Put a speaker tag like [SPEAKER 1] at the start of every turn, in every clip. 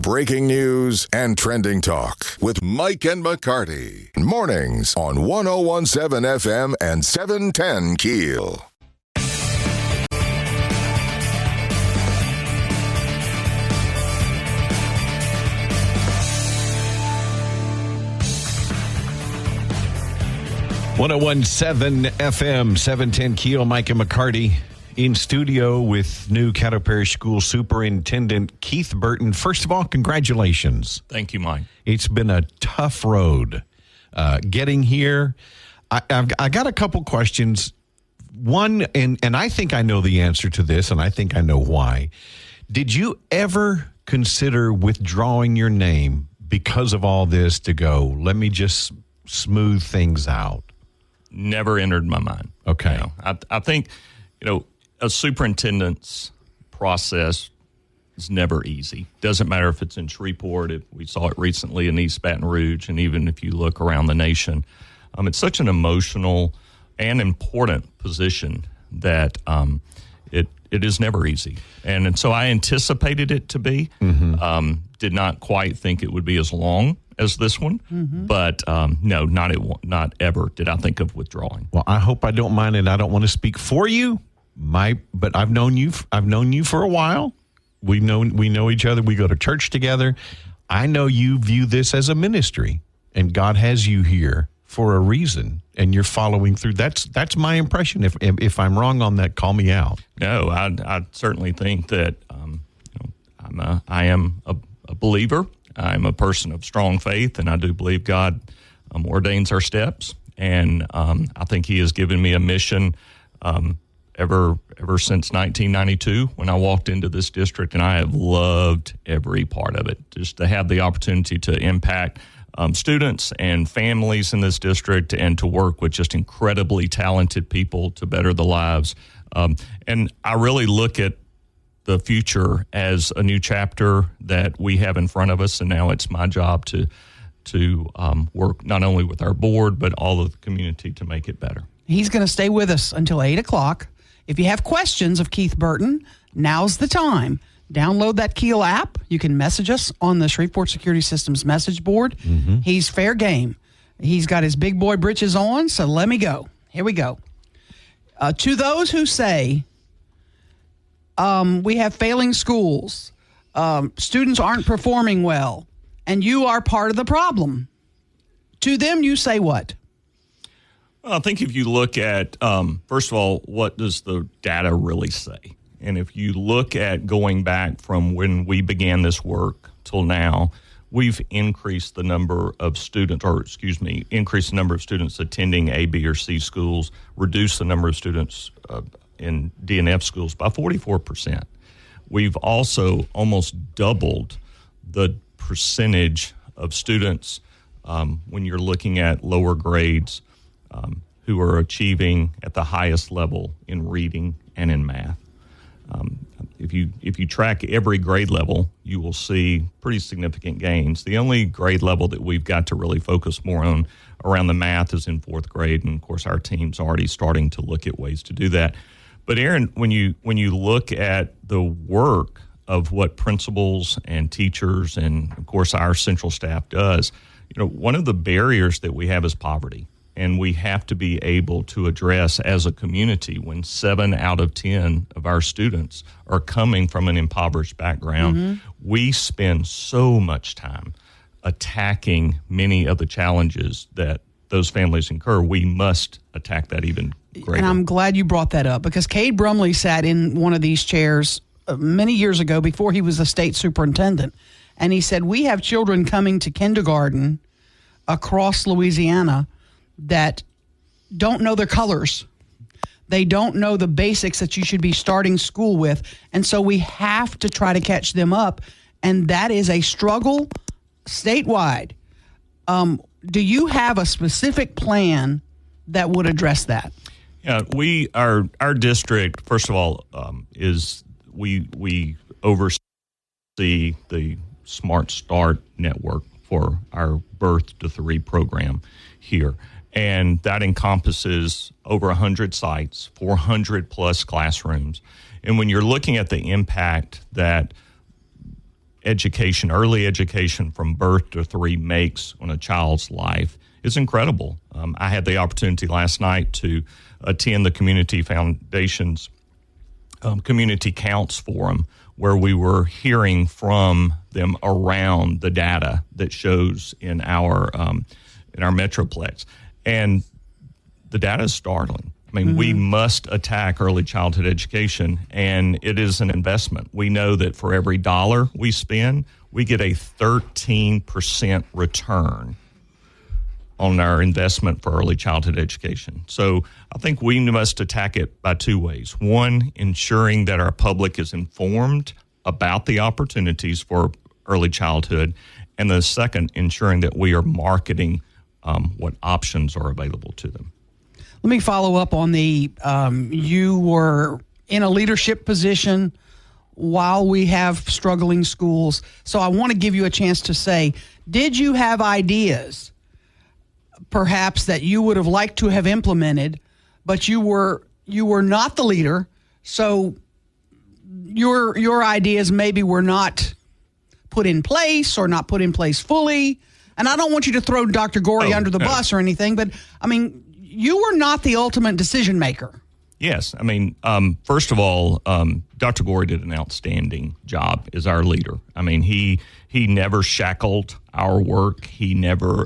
[SPEAKER 1] breaking news and trending talk with Mike and McCarty. Mornings on 101.7 FM and 710 KEEL.
[SPEAKER 2] .101.7 FM, 710 KEEL. Mike and McCarty in studio with new Caddo Parish School Superintendent Keith Burton. First of all, congratulations.
[SPEAKER 3] Thank you, Mike.
[SPEAKER 2] It's been a tough road getting here. I got a couple questions. One, and I think I know the answer to this, and I think I know why. Did you ever consider withdrawing your name because of all this to go, let me just smooth things out?
[SPEAKER 3] Never entered my mind.
[SPEAKER 2] Okay.
[SPEAKER 3] I think, a superintendent's process is never easy. Doesn't matter if it's in Shreveport. We saw it recently in East Baton Rouge, and even if you look around the nation. It's such an emotional and important position that it is never easy. And so I anticipated it to be. Mm-hmm. Did not quite think it would be as long as this one, but no, not ever did I think of withdrawing.
[SPEAKER 2] Well, I hope I don't mind, and I don't want to speak for you, but I've known you for a while. We know each other. We go to church together. I know you view this as a ministry, and God has you here for a reason, and you're following through. That's my impression. If I'm wrong on that, call me out.
[SPEAKER 3] No, I certainly think that I am a believer. I'm a person of strong faith, and I do believe God ordains our steps. And I think He has given me a mission ever since 1992 when I walked into this district, and I have loved every part of it. Just to have the opportunity to impact students and families in this district, and to work with just incredibly talented people to better the lives. And I really look at the future as a new chapter that we have in front of us, and now it's my job to work not only with our board but all of the community to make it better.
[SPEAKER 4] He's going to stay with us until 8 o'clock. If you have questions of Keith Burton, now's the time. Download that KEEL app. You can message us on the Shreveport Security Systems message board. Mm-hmm. He's fair game. He's got his big boy britches on, so let me go. Here we go. To those who say, we have failing schools, students aren't performing well, and you are part of the problem. To them, you say what?
[SPEAKER 3] Well, I think if you look at, first of all, what does the data really say? And if you look at going back from when we began this work till now, we've increased the number of students, increased the number of students attending A, B, or C schools, reduced the number of students in D and F schools by 44%. We've also almost doubled the percentage of students when you're looking at lower grades who are achieving at the highest level in reading and in math. If you track every grade level, you will see pretty significant gains. The only grade level that we've got to really focus more on around the math is in fourth grade, and of course our team's already starting to look at ways to do that. But Aaron, when you look at the work of what principals and teachers and of course our central staff does, one of the barriers that we have is poverty. And we have to be able to address as a community when 7 out of 10 of our students are coming from an impoverished background. Mm-hmm. We spend so much time attacking many of the challenges that those families incur. We must attack that even greater.
[SPEAKER 4] And I'm glad you brought that up, because Cade Brumley sat in one of these chairs many years ago before he was a state superintendent. And he said, we have children coming to kindergarten across Louisiana that don't know their colors. They don't know the basics that you should be starting school with. And so we have to try to catch them up. And that is a struggle statewide. Do you have a specific plan that would address that?
[SPEAKER 3] Yeah, our district, first of all, is we oversee the Smart Start network for our Birth to 3 program here. And that encompasses over 100 sites, 400 plus classrooms. And when you're looking at the impact that education, early education from birth to 3 makes on a child's life is incredible. I had the opportunity last night to attend the Community Foundation's Community Counts Forum, where we were hearing from them around the data that shows in our Metroplex. And the data is startling. I mean, we must attack early childhood education, and it is an investment. We know that for every dollar we spend, we get a 13% return on our investment for early childhood education. So I think we must attack it by 2 ways. One, ensuring that our public is informed about the opportunities for early childhood. And the second, ensuring that we are marketing what options are available to them.
[SPEAKER 4] Let me follow up on the you were in a leadership position while we have struggling schools. So I want to give you a chance to say, did you have ideas perhaps that you would have liked to have implemented, but you were not the leader, so your ideas maybe were not put in place or not put in place fully? And I don't want you to throw Dr. Gorey under the bus or anything, but I mean, you were not the ultimate decision maker.
[SPEAKER 3] Yes. I mean, first of all, Dr. Gorey did an outstanding job as our leader. I mean, he never shackled our work. He never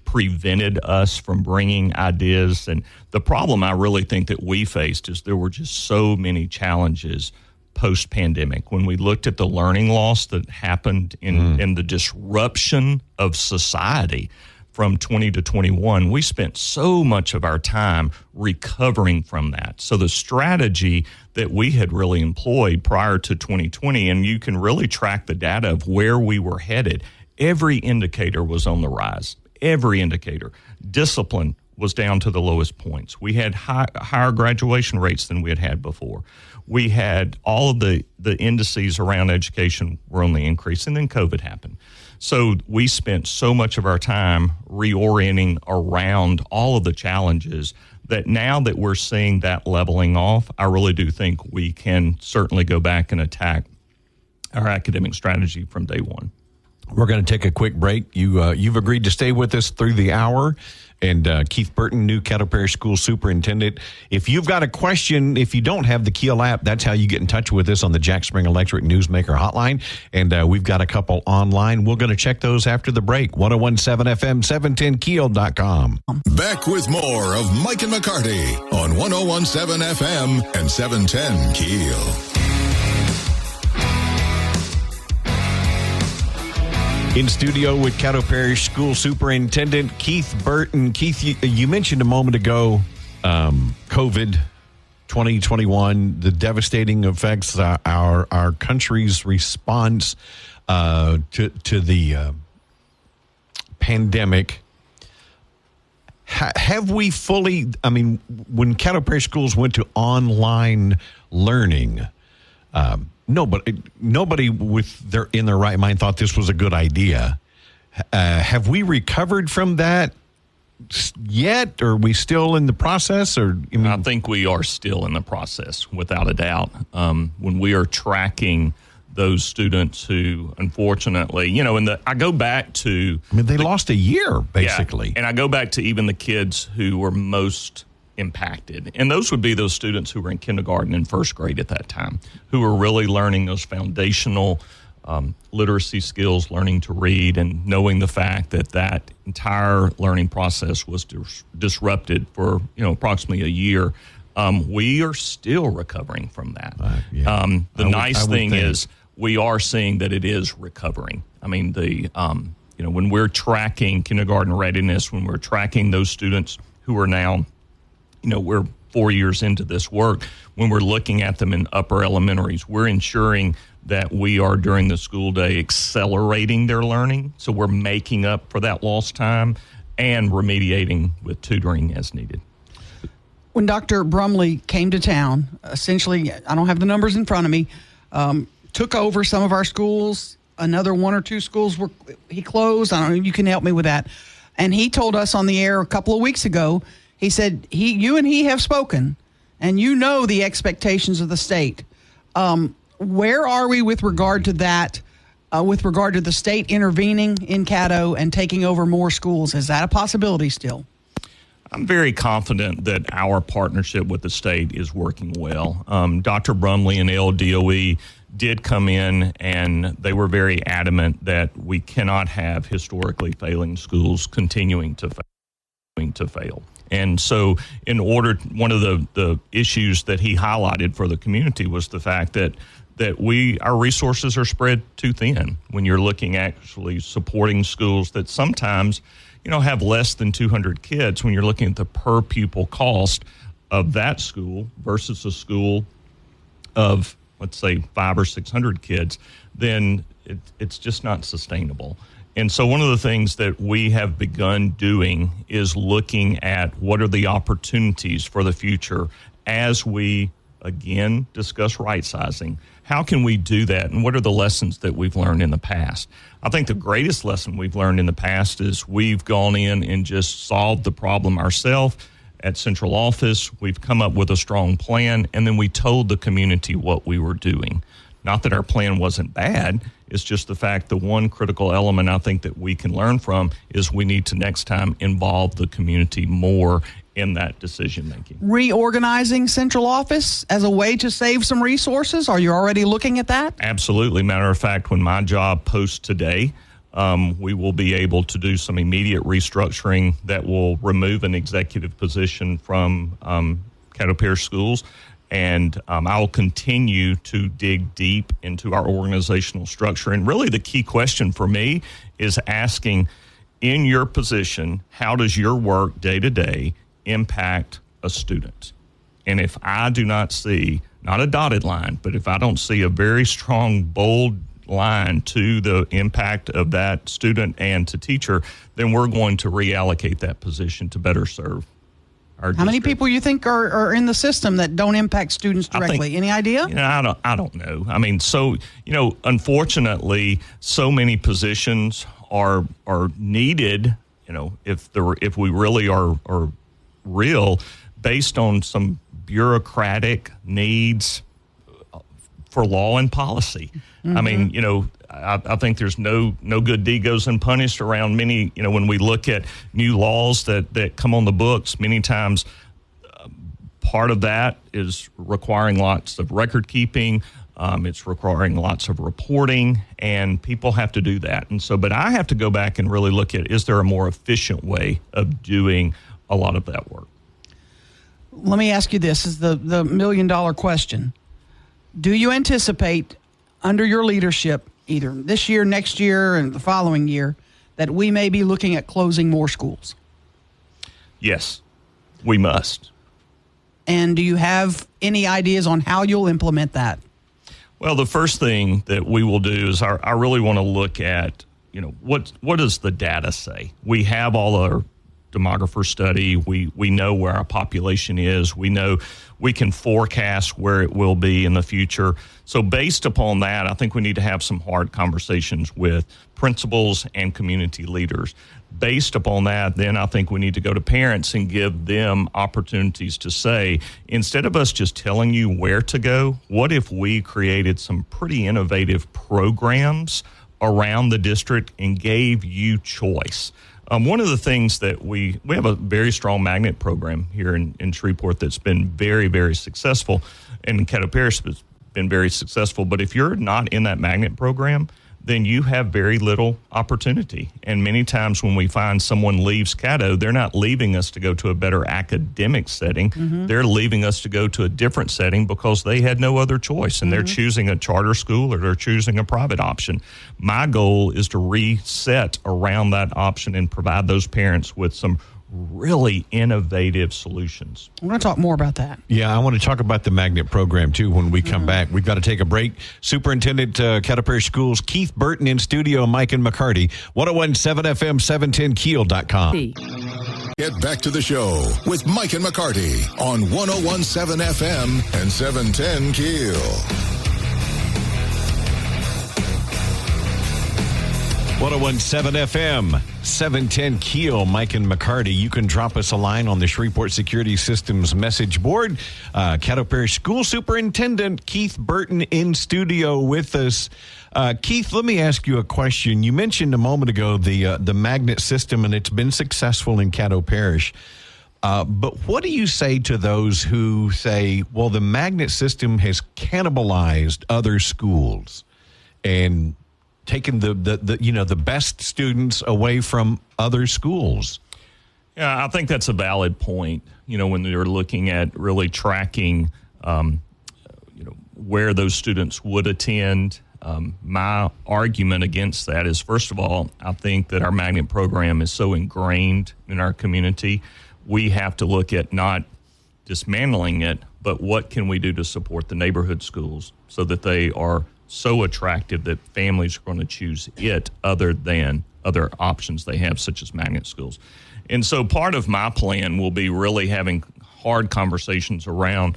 [SPEAKER 3] prevented us from bringing ideas. And the problem I really think that we faced is there were just so many challenges post-pandemic. When we looked at the learning loss that happened in the disruption of society from 20 to 21, we spent so much of our time recovering from that. So the strategy that we had really employed prior to 2020, and you can really track the data of where we were headed, every indicator was on the rise. Every indicator. Discipline was down to the lowest points. We had higher graduation rates than we had before. We had all of the indices around education were on the increase, and then COVID happened. So we spent so much of our time reorienting around all of the challenges that now that we're seeing that leveling off, I really do think we can certainly go back and attack our academic strategy from day one.
[SPEAKER 2] We're going to take a quick break. You've agreed to stay with us through the hour. And Keith Burton, new Caddo Parish School Superintendent. If you've got a question, if you don't have the KEEL app, that's how you get in touch with us on the Jack Spring Electric Newsmaker hotline. And we've got a couple online. We're going to check those after the break. 1017 FM, 710keel.com.
[SPEAKER 1] Back with more of Mike and McCarty on 1017 FM and 710 KEEL.
[SPEAKER 2] In studio with Caddo Parish School Superintendent Keith Burton. Keith, you mentioned a moment ago COVID 2021, the devastating effects, our country's response to the pandemic. Have we fully, I mean, when Caddo Parish schools went to online learning, Nobody in their right mind thought this was a good idea. Have we recovered from that yet? Or are we still in the process?
[SPEAKER 3] I think we are still in the process, without a doubt. When we are tracking those students who, unfortunately, I go back to...
[SPEAKER 2] they lost a year, basically.
[SPEAKER 3] Yeah, and I go back to even the kids who were most impacted. And those would be those students who were in kindergarten and first grade at that time, who were really learning those foundational literacy skills, learning to read, and knowing the fact that entire learning process was disrupted for approximately a year. We are still recovering from that. The nice thing is we are seeing that it is recovering. I mean, when we're tracking kindergarten readiness, when we're tracking those students who are now, we're 4 years into this work, when we're looking at them in upper elementaries, we're ensuring that we are, during the school day, accelerating their learning. So we're making up for that lost time and remediating with tutoring as needed.
[SPEAKER 4] When Dr. Brumley came to town, essentially, I don't have the numbers in front of me, took over some of our schools. Another 1 or 2 schools he closed. I don't know, you can help me with that. And he told us on the air a couple of weeks ago, he said, you and he have spoken, and you know the expectations of the state. Where are we with regard to that? with regard to the state intervening in Caddo and taking over more schools. Is that a possibility still?
[SPEAKER 3] I'm very confident that our partnership with the state is working well. Dr. Brumley and LDOE did come in, and they were very adamant that we cannot have historically failing schools continuing to fail. And so one of the issues that he highlighted for the community was the fact that our resources are spread too thin when you're looking actually supporting schools that sometimes have less than 200 kids. When you're looking at the per pupil cost of that school versus a school of, let's say, 500 or 600 kids, then it's just not sustainable. And so one of the things that we have begun doing is looking at what are the opportunities for the future as we, again, discuss right sizing. How can we do that, and what are the lessons that we've learned in the past? I think the greatest lesson we've learned in the past is we've gone in and just solved the problem ourselves at central office. We've come up with a strong plan, and then we told the community what we were doing. Not that our plan wasn't bad. It's just the fact the one critical element I think that we can learn from is we need to next time involve the community more in that decision making.
[SPEAKER 4] Reorganizing central office as a way to save some resources? Are you already looking at that?
[SPEAKER 3] Absolutely. Matter of fact, when my job posts today, we will be able to do some immediate restructuring that will remove an executive position from Caddo Parish Schools. And I will continue to dig deep into our organizational structure. And really the key question for me is asking, in your position, how does your work day to day impact a student? And if I do not see, not a dotted line, but if I don't see a very strong, bold line to the impact of that student and to teacher, then we're going to reallocate that position to better serve. How
[SPEAKER 4] many people you think are in the system that don't impact students directly? Any idea?
[SPEAKER 3] I don't know. I mean, so, unfortunately, so many positions are needed, if we really are real, based on some bureaucratic needs for law and policy. Mm-hmm. I mean, I think there's no good deed goes unpunished around many, when we look at new laws that come on the books, many times part of that is requiring lots of record keeping. It's requiring lots of reporting, and people have to do that. And so, but I have to go back and really look at, is there a more efficient way of doing a lot of that work?
[SPEAKER 4] Let me ask you this, is the $1 million question. Do you anticipate under your leadership, either this year, next year, and the following year, that we may be looking at closing more schools?
[SPEAKER 3] Yes, we must.
[SPEAKER 4] And do you have any ideas on how you'll implement that?
[SPEAKER 3] Well, the first thing that we will do is I really want to look at, what does the data say? We have all our demographer study. We know where our population is. We know we can forecast where it will be in the future. So based upon that, I think we need to have some hard conversations with principals and community leaders. Based upon that, then I think we need to go to parents and give them opportunities to say, instead of us just telling you where to go, what if we created some pretty innovative programs around the district and gave you choice? One of the things that we have a very strong magnet program here in Shreveport that's been very, very successful, and Caddo Parish has been very successful. But if you're not in that magnet program, then you have very little opportunity. And many times when we find someone leaves Caddo, they're not leaving us to go to a better academic setting. Mm-hmm. They're leaving us to go to a different setting because they had no other choice, and they're choosing a charter school or they're choosing a private option. My goal is to reset around that option and provide those parents with some really innovative solutions.
[SPEAKER 4] We're going to talk more about that.
[SPEAKER 2] Yeah, I want to talk about the magnet program, too, when we come back. We've got to take a break. Superintendent Caddo Parish Schools, Keith Burton in studio, Mike and McCarty, 101.7 FM, 710 KEEL.com.
[SPEAKER 1] Get back to the show with Mike and McCarty on 101.7 FM and 710 KEEL.
[SPEAKER 2] 1017 FM, 710 KEEL, Mike and McCarty. You can drop us a line on the Shreveport Security Systems message board. Caddo Parish School Superintendent Keith Burton in studio with us. Keith, let me ask you a question. You mentioned a moment ago the magnet system, and it's been successful in Caddo Parish. But what do you say to those who say, well, the magnet system has cannibalized other schools and taken the best students away from other schools?
[SPEAKER 3] Yeah, I think that's a valid point. When you're looking at really tracking, where those students would attend. My argument against that is, first of all, I think that our magnet program is so ingrained in our community. We have to look at not dismantling it, but what can we do to support the neighborhood schools so that they are so attractive that families are going to choose it other than other options they have, such as magnet schools. And so part of my plan will be really having hard conversations around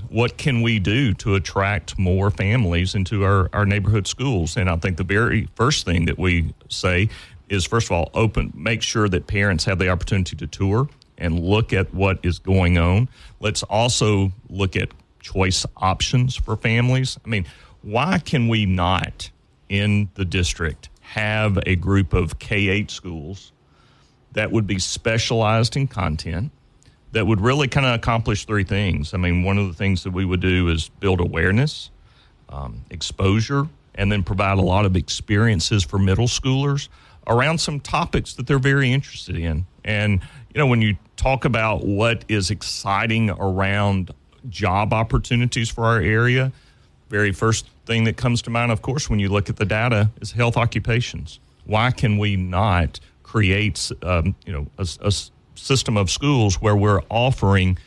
[SPEAKER 3] what can we do to attract more families into our neighborhood schools. And I think the very first thing that we say is, first of all, make sure that parents have the opportunity to tour and look at what is going on. Let's also look at choice options for families. I mean, why can we not, in the district, have a group of K-8 schools that would be specialized in content that would really kind of accomplish three things? I mean, one of the things that we would do is build awareness, exposure, and then provide a lot of experiences for middle schoolers around some topics that they're very interested in. And, when you talk about what is exciting around job opportunities for our area, very first thing that comes to mind, of course, when you look at the data, is health occupations. Why can we not create, a system of schools where we're offering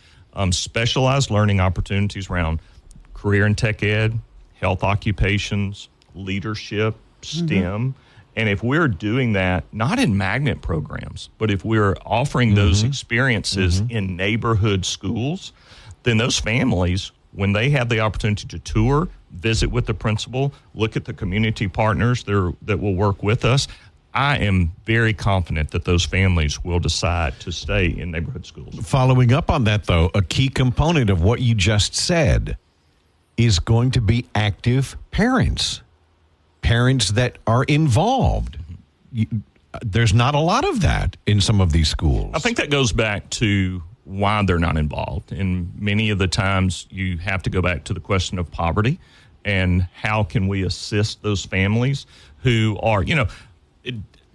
[SPEAKER 3] specialized learning opportunities around career and tech ed, health occupations, leadership, STEM. And if we're doing that, not in magnet programs, but if we're offering those experiences in neighborhood schools, then those families, when they have the opportunity to tour, visit with the principal, look at the community partners that will work with us, I am very confident that those families will decide to stay in neighborhood schools.
[SPEAKER 2] Following up on that, though, a key component of what you just said is going to be active parents that are involved. There's not a lot of that in some of these schools.
[SPEAKER 3] I think that goes back to why they're not involved. And many of the times you have to go back to the question of poverty and how can we assist those families who are,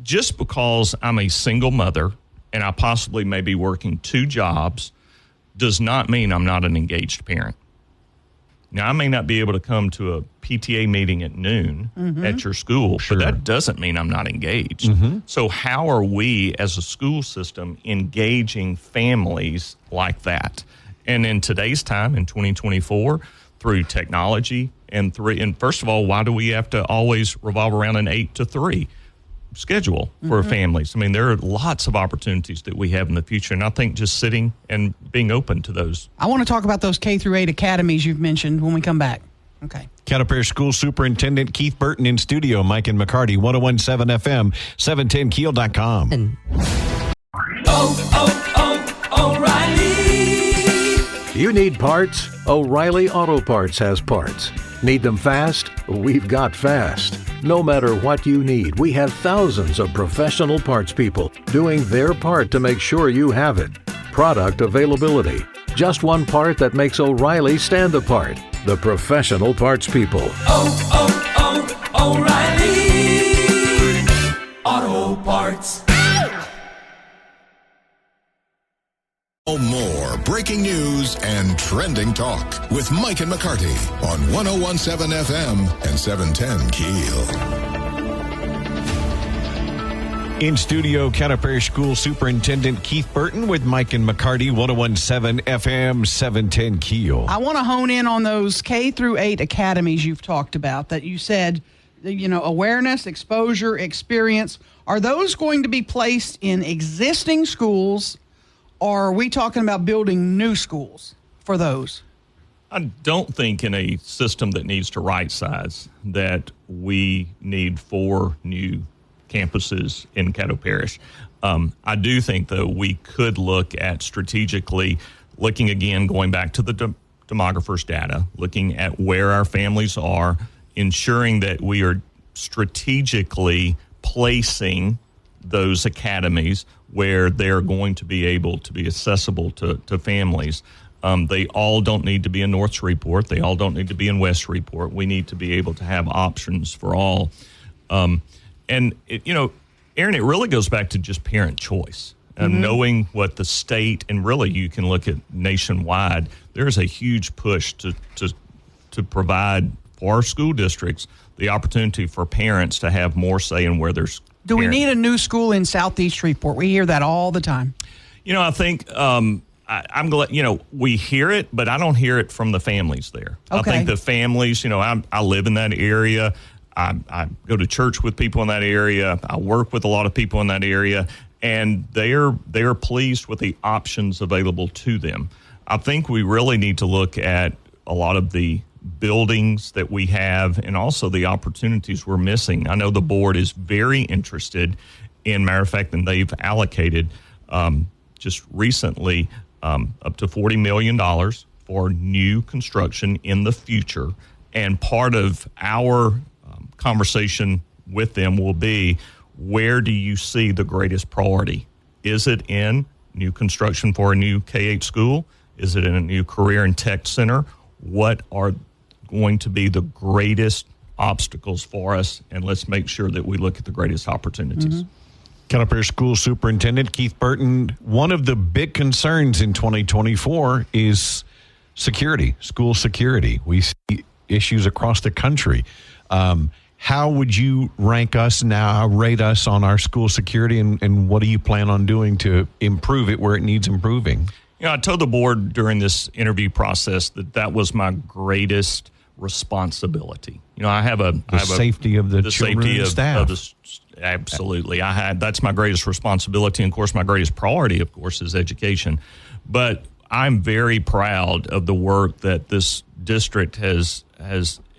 [SPEAKER 3] just because I'm a single mother and I possibly may be working two jobs does not mean I'm not an engaged parent. Now, I may not be able to come to a PTA meeting at noon at your school, but that doesn't mean I'm not engaged. So how are we as a school system engaging families like that? And in today's time, in 2024, through technology and first of all, why do we have to always revolve around an 8 to 3 schedule for families? I mean, there are lots of opportunities that we have in the future, and I think just sitting and being open to those.
[SPEAKER 4] I want to talk about those K-8 academies you've mentioned when we come back. Okay.
[SPEAKER 2] Caddo Parish School Superintendent Keith Burton in studio. Mike and McCarty, 1017 FM, 710keel.com.
[SPEAKER 5] O'Reilly! You need parts? O'Reilly Auto Parts has parts. Need them fast? We've got fast. No matter what you need, we have thousands of professional parts people doing their part to make sure you have it. Product availability. Just one part that makes O'Reilly stand apart. The professional parts people.
[SPEAKER 6] O'Reilly Auto Parts.
[SPEAKER 1] More breaking news and trending talk with Mike and McCarty on 1017 FM and 710 KEEL.
[SPEAKER 2] In studio, Caddo Parish School Superintendent Keith Burton with Mike and McCarty, 1017 FM, 710 KEEL.
[SPEAKER 4] I want to hone in on those K-8 academies you've talked about that you said, awareness, exposure, experience. Are those going to be placed in existing schools? Or are we talking about building new schools for those?
[SPEAKER 3] I don't think in a system that needs to right size that we need 4 new campuses in Caddo Parish. I do think, though, we could look at strategically looking again, going back to the demographer's data, looking at where our families are, ensuring that we are strategically placing those academies where they're going to be able to be accessible to families. They all don't need to be in North Shreveport. They all don't need to be in West Shreveport. We need to be able to have options for all. And, Aaron, it really goes back to just parent choice. Knowing what the state, and really you can look at nationwide, there's a huge push to provide for our school districts the opportunity for parents to have more say in where there's.
[SPEAKER 4] Do we need a new school in Southeast Shreveport? We hear that all the time.
[SPEAKER 3] I think I'm glad, we hear it, but I don't hear it from the families there.
[SPEAKER 4] Okay.
[SPEAKER 3] I think the families, I live in that area. I go to church with people in that area. I work with a lot of people in that area, and they are pleased with the options available to them. I think we really need to look at a lot of the buildings that we have and also the opportunities we're missing. I know the board is very interested in, matter of fact, and they've allocated just recently up to $40 million for new construction in the future. And part of our conversation with them will be, where do you see the greatest priority? Is it in new construction for a new K-8 school? Is it in a new career and tech center? What are going to be the greatest obstacles for us? And let's make sure that we look at the greatest opportunities.
[SPEAKER 2] Caddo Parish School Superintendent Keith Burton, one of the big concerns in 2024 is security, school security. We see issues across the country. How would you rank us now, rate us on our school security, and what do you plan on doing to improve it where it needs improving?
[SPEAKER 3] I told the board during this interview process that was my greatest responsibility. I have
[SPEAKER 2] safety of the children and staff.
[SPEAKER 3] Absolutely. That's my greatest responsibility. And of course, my greatest priority, of course, is education. But I'm very proud of the work that this district has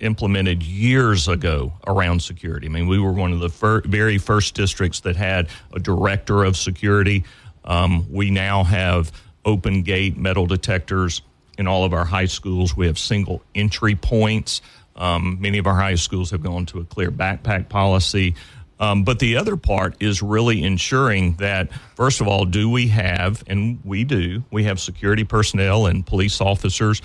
[SPEAKER 3] implemented years ago around security. I mean, we were one of the very first districts that had a director of security. We now have open gate metal detectors in all of our high schools. We have single entry points. Many of our high schools have gone to a clear backpack policy. But the other part is really ensuring that, first of all, we have security personnel and police officers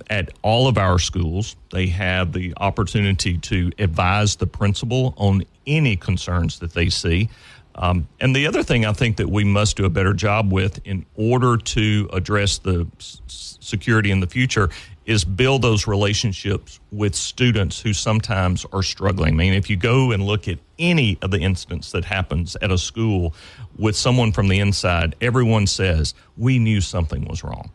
[SPEAKER 3] at all of our schools. They have the opportunity to advise the principal on any concerns that they see. And the other thing I think that we must do a better job with in order to address the security in the future is build those relationships with students who sometimes are struggling. I mean, if you go and look at any of the incidents that happens at a school with someone from the inside, everyone says, we knew something was wrong.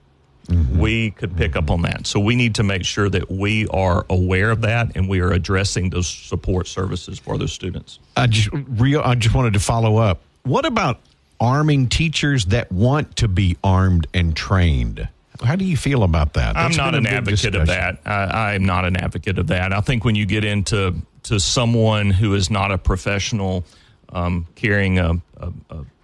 [SPEAKER 3] Mm-hmm. We could pick up on that. So we need to make sure that we are aware of that and we are addressing those support services for those students.
[SPEAKER 2] I just wanted to follow up. What about arming teachers that want to be armed and trained? How do you feel about that?
[SPEAKER 3] I'm not an advocate of that. I'm not an advocate of that. I think when you get into someone who is not a professional carrying a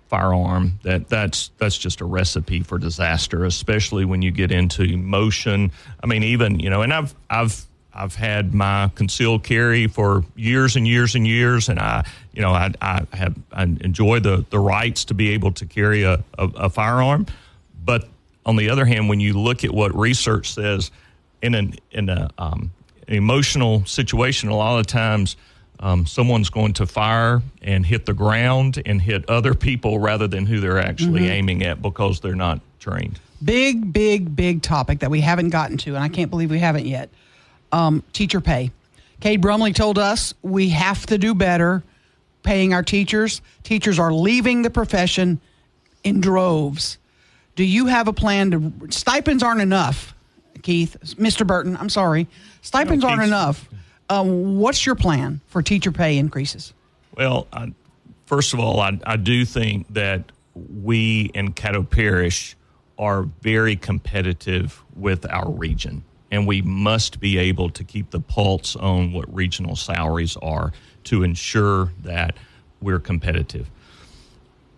[SPEAKER 3] firearm, that's just a recipe for disaster, especially when you get into emotion. I mean, even, and I've had my concealed carry for years and years and years, and I enjoy the rights to be able to carry a firearm. But on the other hand, when you look at what research says in an emotional situation, a lot of times someone's going to fire and hit the ground and hit other people rather than who they're actually aiming at because they're not trained.
[SPEAKER 4] Big topic that we haven't gotten to, and I can't believe we haven't yet. Teacher pay. Cade Brumley told us we have to do better paying our teachers. Teachers are leaving the profession in droves. Do you have a plan stipends aren't enough, Keith, Mr. Burton, I'm sorry. Stipends aren't enough. What's your plan for teacher pay increases?
[SPEAKER 3] Well, first of all, I do think that we in Caddo Parish are very competitive with our region, and we must be able to keep the pulse on what regional salaries are to ensure that we're competitive.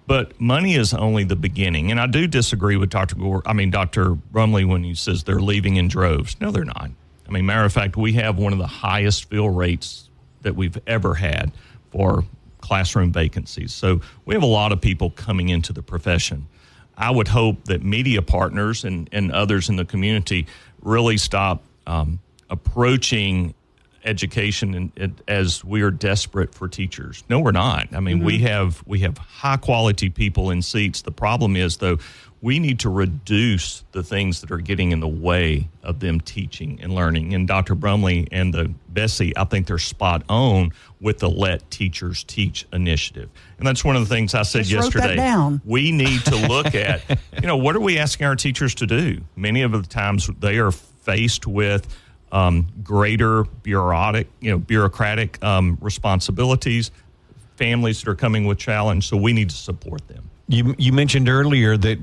[SPEAKER 3] But money is only the beginning. And I do disagree with Dr. Brumley when he says they're leaving in droves. No, they're not. I mean, matter of fact, we have one of the highest fill rates that we've ever had for classroom vacancies. So we have a lot of people coming into the profession. I would hope that media partners and others in the community really stop approaching education as we are desperate for teachers. No, we're not. I mean, we have high quality people in seats. The problem is, though, we need to reduce the things that are getting in the way of them teaching and learning. And Dr. Brumley and the Bessie, I think they're spot on with the Let Teachers Teach initiative. And that's one of the things I said yesterday.
[SPEAKER 4] Wrote that down.
[SPEAKER 3] We need to look at, what are we asking our teachers to do? Many of the times they are faced with greater bureaucratic responsibilities, families that are coming with challenge. So we need to support them.
[SPEAKER 2] You mentioned earlier that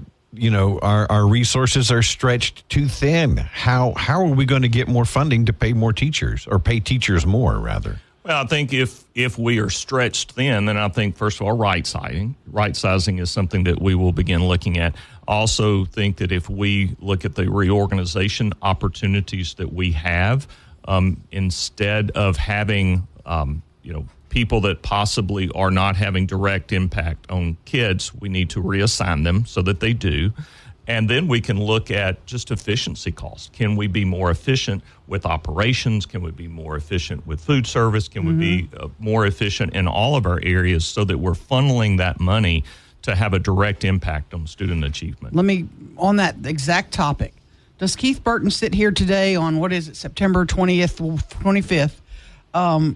[SPEAKER 2] our resources are stretched too thin. How are we going to get more funding to pay more teachers, or pay teachers more rather?
[SPEAKER 3] Well, I think if we are stretched thin, then I think, first of all, right sizing is something that we will begin looking at. I also think that if we look at the reorganization opportunities that we have, instead of having people that possibly are not having direct impact on kids, we need to reassign them so that they do. And then we can look at just efficiency costs. Can we be more efficient with operations? Can we be more efficient with food service? Can we be more efficient in all of our areas so that we're funneling that money to have a direct impact on student achievement?
[SPEAKER 4] On that exact topic, does Keith Burton sit here today on, September 20th, 25th,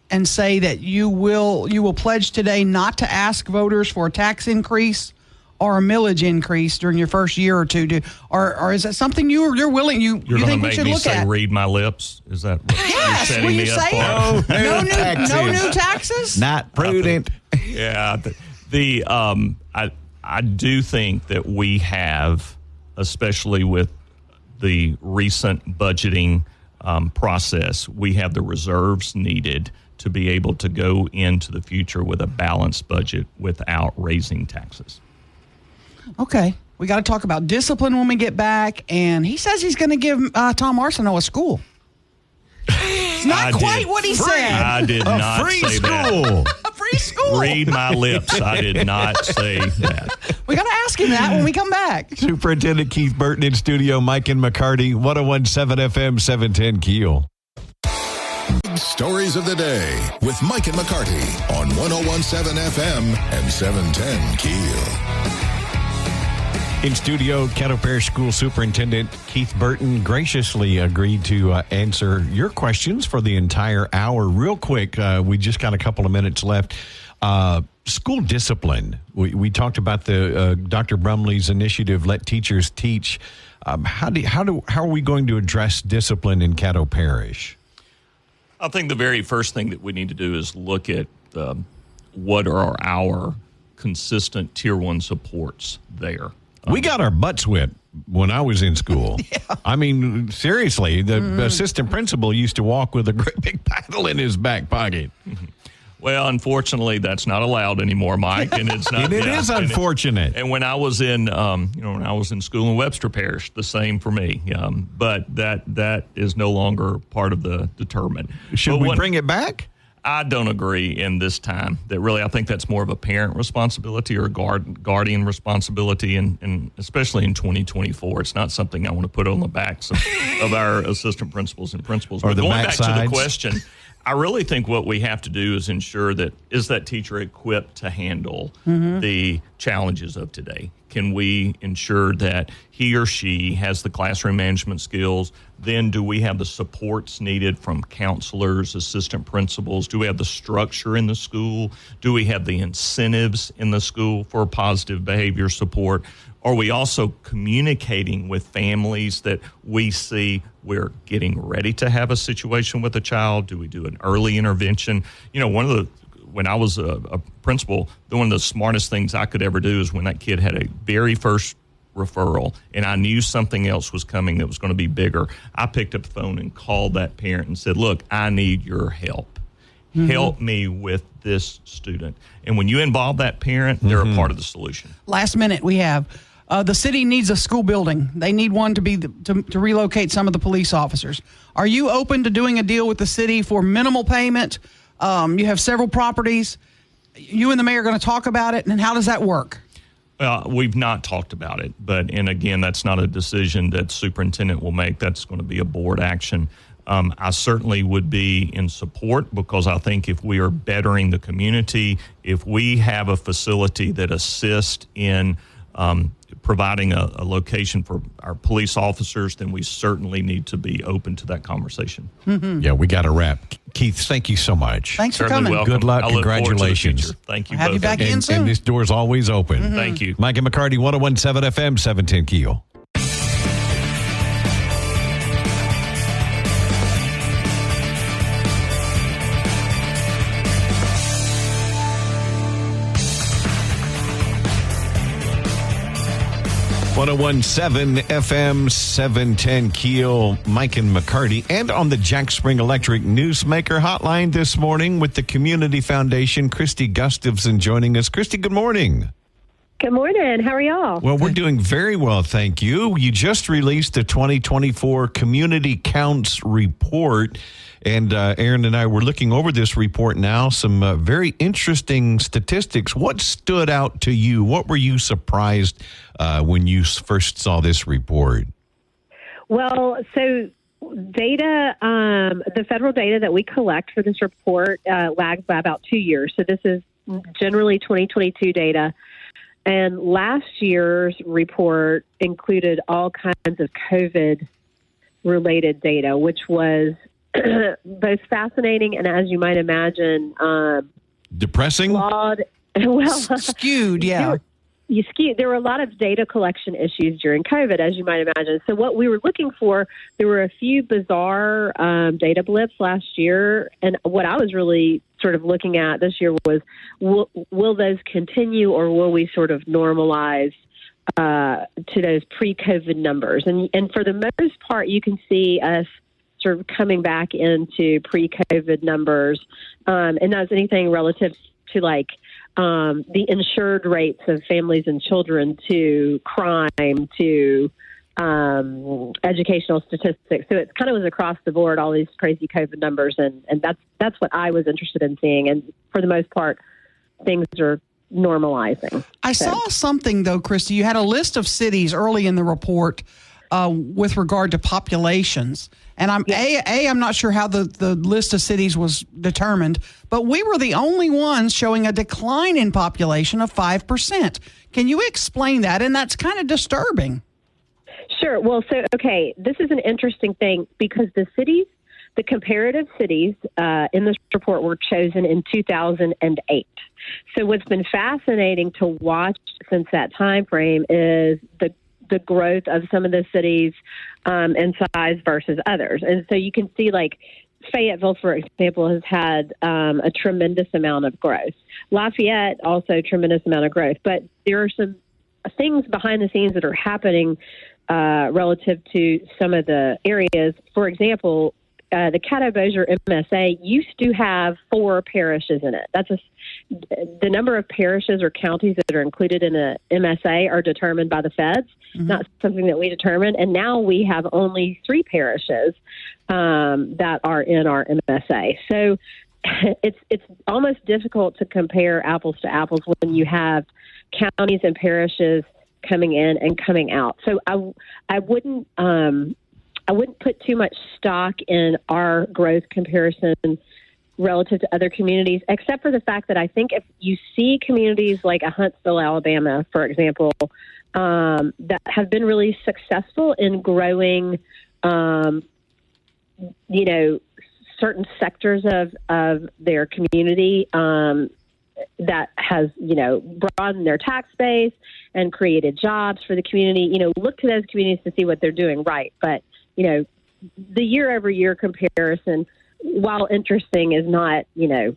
[SPEAKER 4] and say that you will pledge today not to ask voters for a tax increase or a millage increase during your first year or two? Or is that something you're willing, you think we should look at? You're going to make me say
[SPEAKER 3] read my lips? Is that what you're setting
[SPEAKER 4] will you
[SPEAKER 3] me up
[SPEAKER 4] say
[SPEAKER 3] for?
[SPEAKER 4] No new taxes?
[SPEAKER 2] Not prudent.
[SPEAKER 3] I do think that we have, especially with the recent budgeting process, we have the reserves needed to be able to go into the future with a balanced budget without raising taxes.
[SPEAKER 4] Okay. We got to talk about discipline when we get back. And he says he's going to give Tom Arsenault a school. It's not quite what he said.
[SPEAKER 3] I did not say that.
[SPEAKER 4] A free school.
[SPEAKER 3] Read my lips. I did not say that.
[SPEAKER 4] We got to ask him that when we come back.
[SPEAKER 2] Superintendent Keith Burton in studio, Mike and McCarty, 101.7 FM, 710 KEEL.
[SPEAKER 1] Stories of the day with Mike and McCarty on 101.7 FM and 710 KEEL.
[SPEAKER 2] In studio, Caddo Parish School Superintendent Keith Burton graciously agreed to answer your questions for the entire hour. Real quick, we just got a couple of minutes left. School discipline. We talked about the Dr. Brumley's initiative, Let Teachers Teach. How are we going to address discipline in Caddo Parish?
[SPEAKER 3] I think the very first thing that we need to do is look at what are our consistent Tier 1 supports there.
[SPEAKER 2] We got our butts whipped when I was in school.
[SPEAKER 4] Yeah.
[SPEAKER 2] I mean, seriously, the assistant principal used to walk with a great big paddle in his back pocket.
[SPEAKER 3] Well, unfortunately, that's not allowed anymore, Mike, and it's not.
[SPEAKER 2] And it is unfortunate.
[SPEAKER 3] And when I was in, when I was in school in Webster Parish, the same for me. But that is no longer part of the determinant.
[SPEAKER 2] Should we bring it back?
[SPEAKER 3] I don't agree in this time. That really, I think that's more of a parent responsibility or guardian responsibility, and especially in 2024, it's not something I want to put on the backs of our assistant principals and principals.
[SPEAKER 2] Or
[SPEAKER 3] but
[SPEAKER 2] the
[SPEAKER 3] going back to the
[SPEAKER 2] backsides.
[SPEAKER 3] question, I really think what we have to do is ensure that is that teacher equipped to handle the challenges of today? Can we ensure that he or she has the classroom management skills? Then do we have the supports needed from counselors, assistant principals? Do we have the structure in the school? Do we have the incentives in the school for positive behavior support? Are we also communicating with families that we see we're getting ready to have a situation with a child? Do we do an early intervention? When I was a principal, one of the smartest things I could ever do is when that kid had a very first referral and I knew something else was coming that was going to be bigger, I picked up the phone and called that parent and said, look, I need your help. help me with this student. And when you involve that parent, they're a part of the solution.
[SPEAKER 4] Last minute, we have the city needs a school building. They need one to relocate some of the police officers. Are you open to doing a deal with the city for minimal payment? You have several properties. You and the mayor are going to talk about it, and how does that work?
[SPEAKER 3] Well, we've not talked about it, and again, that's not a decision that superintendent will make. That's going to be a board action. I certainly would be in support, because I think if we are bettering the community, if we have a facility that assists in providing a location for our police officers, then we certainly need to be open to that conversation.
[SPEAKER 2] Yeah, we got to wrap. Keith, thank you so much.
[SPEAKER 4] Thanks for coming.
[SPEAKER 3] Welcome.
[SPEAKER 2] Good luck.
[SPEAKER 3] I look forward to the
[SPEAKER 2] Congratulations.
[SPEAKER 3] future. Thank you
[SPEAKER 4] Have
[SPEAKER 3] both.
[SPEAKER 4] you back in soon.
[SPEAKER 2] And this door's always open.
[SPEAKER 3] Thank you.
[SPEAKER 2] Mike and McCarty, 101.7 FM, 710 KEEL. .101.7 FM, 710 KEEL, Mike and McCarty, and on the Jack Spring Electric Newsmaker hotline this morning with the Community Foundation, Christy Gustafson joining us. Christy, good morning.
[SPEAKER 7] Good morning. How are y'all?
[SPEAKER 2] Well, we're doing very well, thank you. You just released the 2024 Community Counts report, and Aaron and I were looking over this report now. Some very interesting statistics. What stood out to you? What were you surprised when you first saw this report?
[SPEAKER 7] Well, so data, the federal data that we collect for this report lags by about 2 years. So this is generally 2022 data. And last year's report included all kinds of COVID-related data, which was both fascinating and, as you might imagine,
[SPEAKER 2] depressing?
[SPEAKER 7] Flawed. Well,
[SPEAKER 4] skewed, yeah.
[SPEAKER 7] There were a lot of data collection issues during COVID, as you might imagine. So what we were looking for, there were a few bizarre data blips last year. And what I was really sort of looking at this year was, will those continue, or will we sort of normalize to those pre-COVID numbers? And for the most part, you can see us sort of coming back into pre-COVID numbers. And that's anything relative to like the insured rates of families and children, to crime, to educational statistics. So it kind of was across the board, all these crazy COVID numbers. And that's what I was interested in seeing. And for the most part, things are normalizing.
[SPEAKER 4] I saw something, though, Christy. You had a list of cities early in the report with regard to populations. And I'm not sure how the list of cities was determined, but we were the only ones showing a decline in population of 5%. Can you explain that? And that's kind of disturbing.
[SPEAKER 7] Sure. Well, this is an interesting thing, because the comparative cities in this report were chosen in 2008. So what's been fascinating to watch since that time frame is the growth of some of the cities in size versus others. And so you can see, like, Fayetteville, for example, has had a tremendous amount of growth. Lafayette, also a tremendous amount of growth. But there are some things behind the scenes that are happening relative to some of the areas. For example, the Caddo-Bossier MSA used to have 4 parishes in it. The number of parishes or counties that are included in a MSA are determined by the feds, not something that we determine. And now we have only 3 parishes that are in our MSA. So it's almost difficult to compare apples to apples when you have counties and parishes coming in and coming out. So I wouldn't put too much stock in our growth comparison relative to other communities, except for the fact that I think if you see communities like Huntsville, Alabama, for example, that have been really successful in growing, certain sectors of their community, that has, broadened their tax base and created jobs for the community. Look to those communities to see what they're doing right. But, the year-over-year comparison, while interesting, is not, the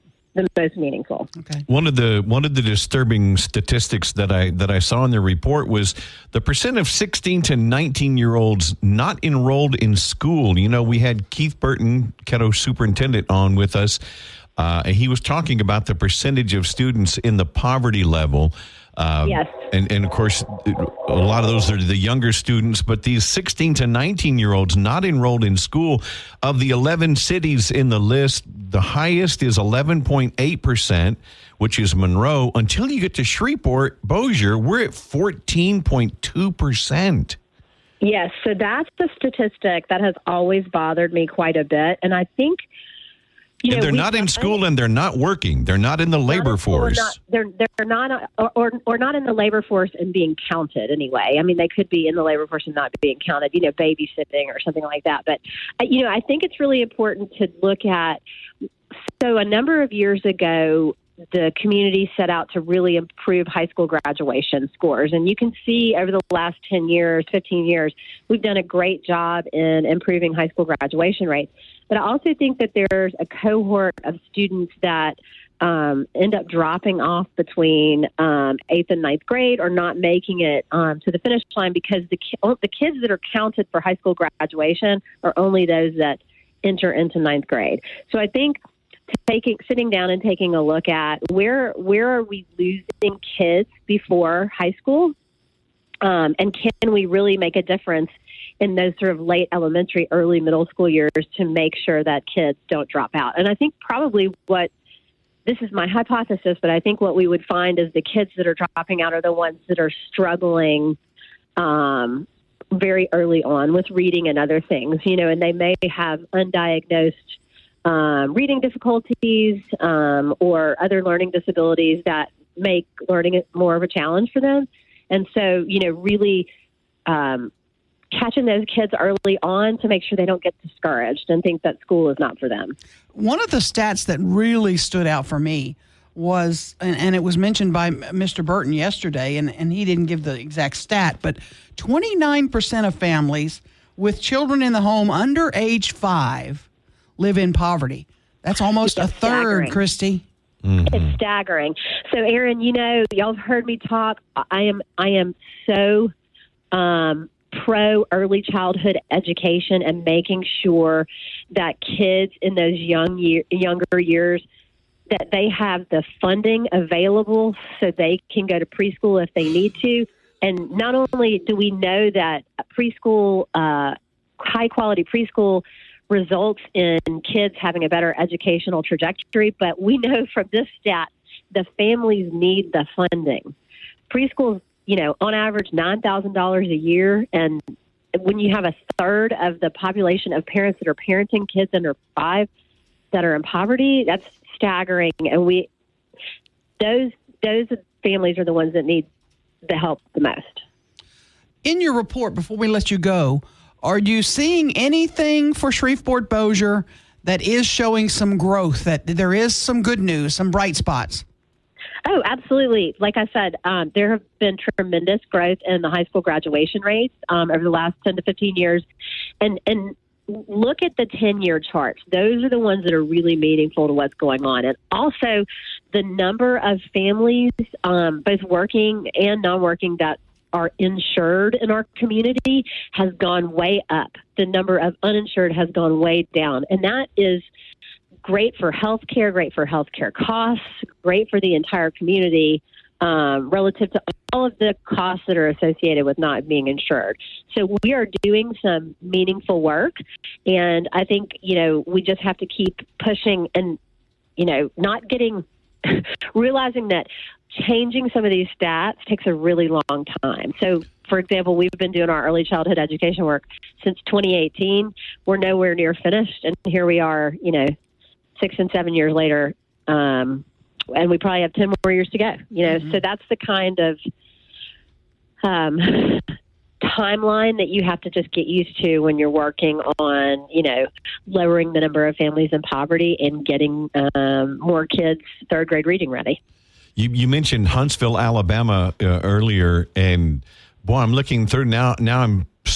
[SPEAKER 7] most meaningful.
[SPEAKER 2] Okay. One of the disturbing statistics that I saw in the report was the percent of 16 to 19-year-olds not enrolled in school. We had Keith Burton, Caddo Superintendent, on with us. and he was talking about the percentage of students in the poverty level.
[SPEAKER 7] Yes.
[SPEAKER 2] And of course, a lot of those are the younger students, but these 16 to 19-year-olds not enrolled in school, of the 11 cities in the list, the highest is 11.8%, which is Monroe. Until you get to Shreveport, Bossier, we're at 14.2%.
[SPEAKER 7] Yes, so that's the statistic that has always bothered me quite a bit. And I think,
[SPEAKER 2] and they're not in school and they're not working. They're not in the labor force.
[SPEAKER 7] They're not, or not in the labor force and being counted anyway. I mean, they could be in the labor force and not being counted, babysitting or something like that. But, I think it's really important to look at. So a number of years ago, the community set out to really improve high school graduation scores. And you can see over the last 10 years, 15 years, we've done a great job in improving high school graduation rates. But I also think that there's a cohort of students that end up dropping off between 8th and 9th grade or not making it to the finish line because the kids that are counted for high school graduation are only those that enter into 9th grade. So I think sitting down and taking a look at where are we losing kids before high school, and can we really make a difference in those sort of late elementary, early middle school years to make sure that kids don't drop out. And I think probably this is my hypothesis, but I think what we would find is the kids that are dropping out are the ones that are struggling very early on with reading and other things, and they may have undiagnosed reading difficulties or other learning disabilities that make learning more of a challenge for them. And so, really catching those kids early on to make sure they don't get discouraged and think that school is not for them.
[SPEAKER 4] One of the stats that really stood out for me was, and it was mentioned by Mr. Burton yesterday, and he didn't give the exact stat, but 29% of families with children in the home under age 5 live in poverty. That's almost a third,
[SPEAKER 7] staggering.
[SPEAKER 4] Christy.
[SPEAKER 2] Mm-hmm.
[SPEAKER 7] It's staggering. So, Aaron, y'all have heard me talk. I am so pro early childhood education and making sure that kids in those younger years that they have the funding available so they can go to preschool if they need to. And not only do we know that preschool, high quality preschool results in kids having a better educational trajectory, but we know from this stat the families need the funding. Preschools, on average $9,000 a year, and when you have a third of the population of parents that are parenting kids under 5 that are in poverty, that's staggering. And those families are the ones that need the help the most.
[SPEAKER 4] In your report, before we let you go, are you seeing anything for Shreveport Bossier that is showing some growth, that there is some good news, some bright spots?
[SPEAKER 7] Oh, absolutely. Like I said, there have been tremendous growth in the high school graduation rates over the last 10 to 15 years. And look at the 10-year charts. Those are the ones that are really meaningful to what's going on. And also the number of families, both working and non-working, that are insured in our community has gone way up. The number of uninsured has gone way down. And that is great for healthcare, great for healthcare costs, great for the entire community relative to all of the costs that are associated with not being insured. So we are doing some meaningful work. And I think, we just have to keep pushing and, not getting, realizing that changing some of these stats takes a really long time. So, for example, we've been doing our early childhood education work since 2018. We're nowhere near finished. And here we are, 6 and 7 years later, and we probably have 10 more years to go. So that's the kind of timeline that you have to just get used to when you're working on, lowering the number of families in poverty and getting more kids third grade reading ready.
[SPEAKER 2] You mentioned Huntsville, Alabama earlier, and boy, I'm looking through now.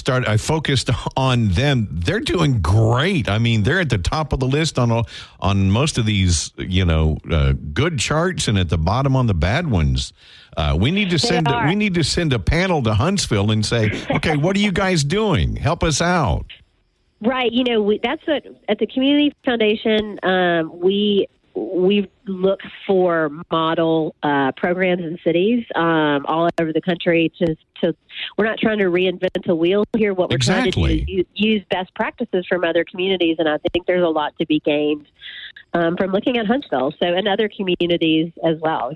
[SPEAKER 2] I focused on them. They're doing great. I mean, they're at the top of the list on most of these, good charts, and at the bottom on the bad ones. We need to send a panel to Huntsville and say, okay, what are you guys doing? Help us out.
[SPEAKER 7] Right. That's at the Community Foundation. We we look for model programs in cities all over the country. We're not trying to reinvent the wheel here. What we're trying to do is use best practices from other communities, and I think there's a lot to be gained from looking at Huntsville. So, and other communities as well.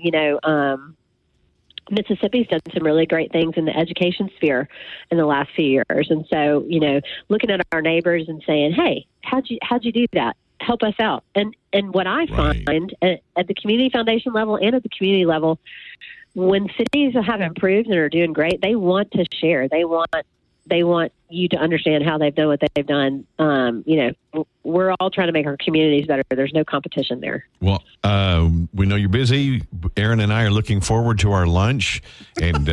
[SPEAKER 7] Mississippi's done some really great things in the education sphere in the last few years, and so looking at our neighbors and saying, "Hey, how'd you do that? Help us out." And what I find at the community foundation level and at the community level, when cities have improved and are doing great, they want to share. They want you to understand how they've done what they've done. We're all trying to make our communities better. There's no competition there.
[SPEAKER 2] Well, we know you're busy. Aaron and I are looking forward to our lunch, and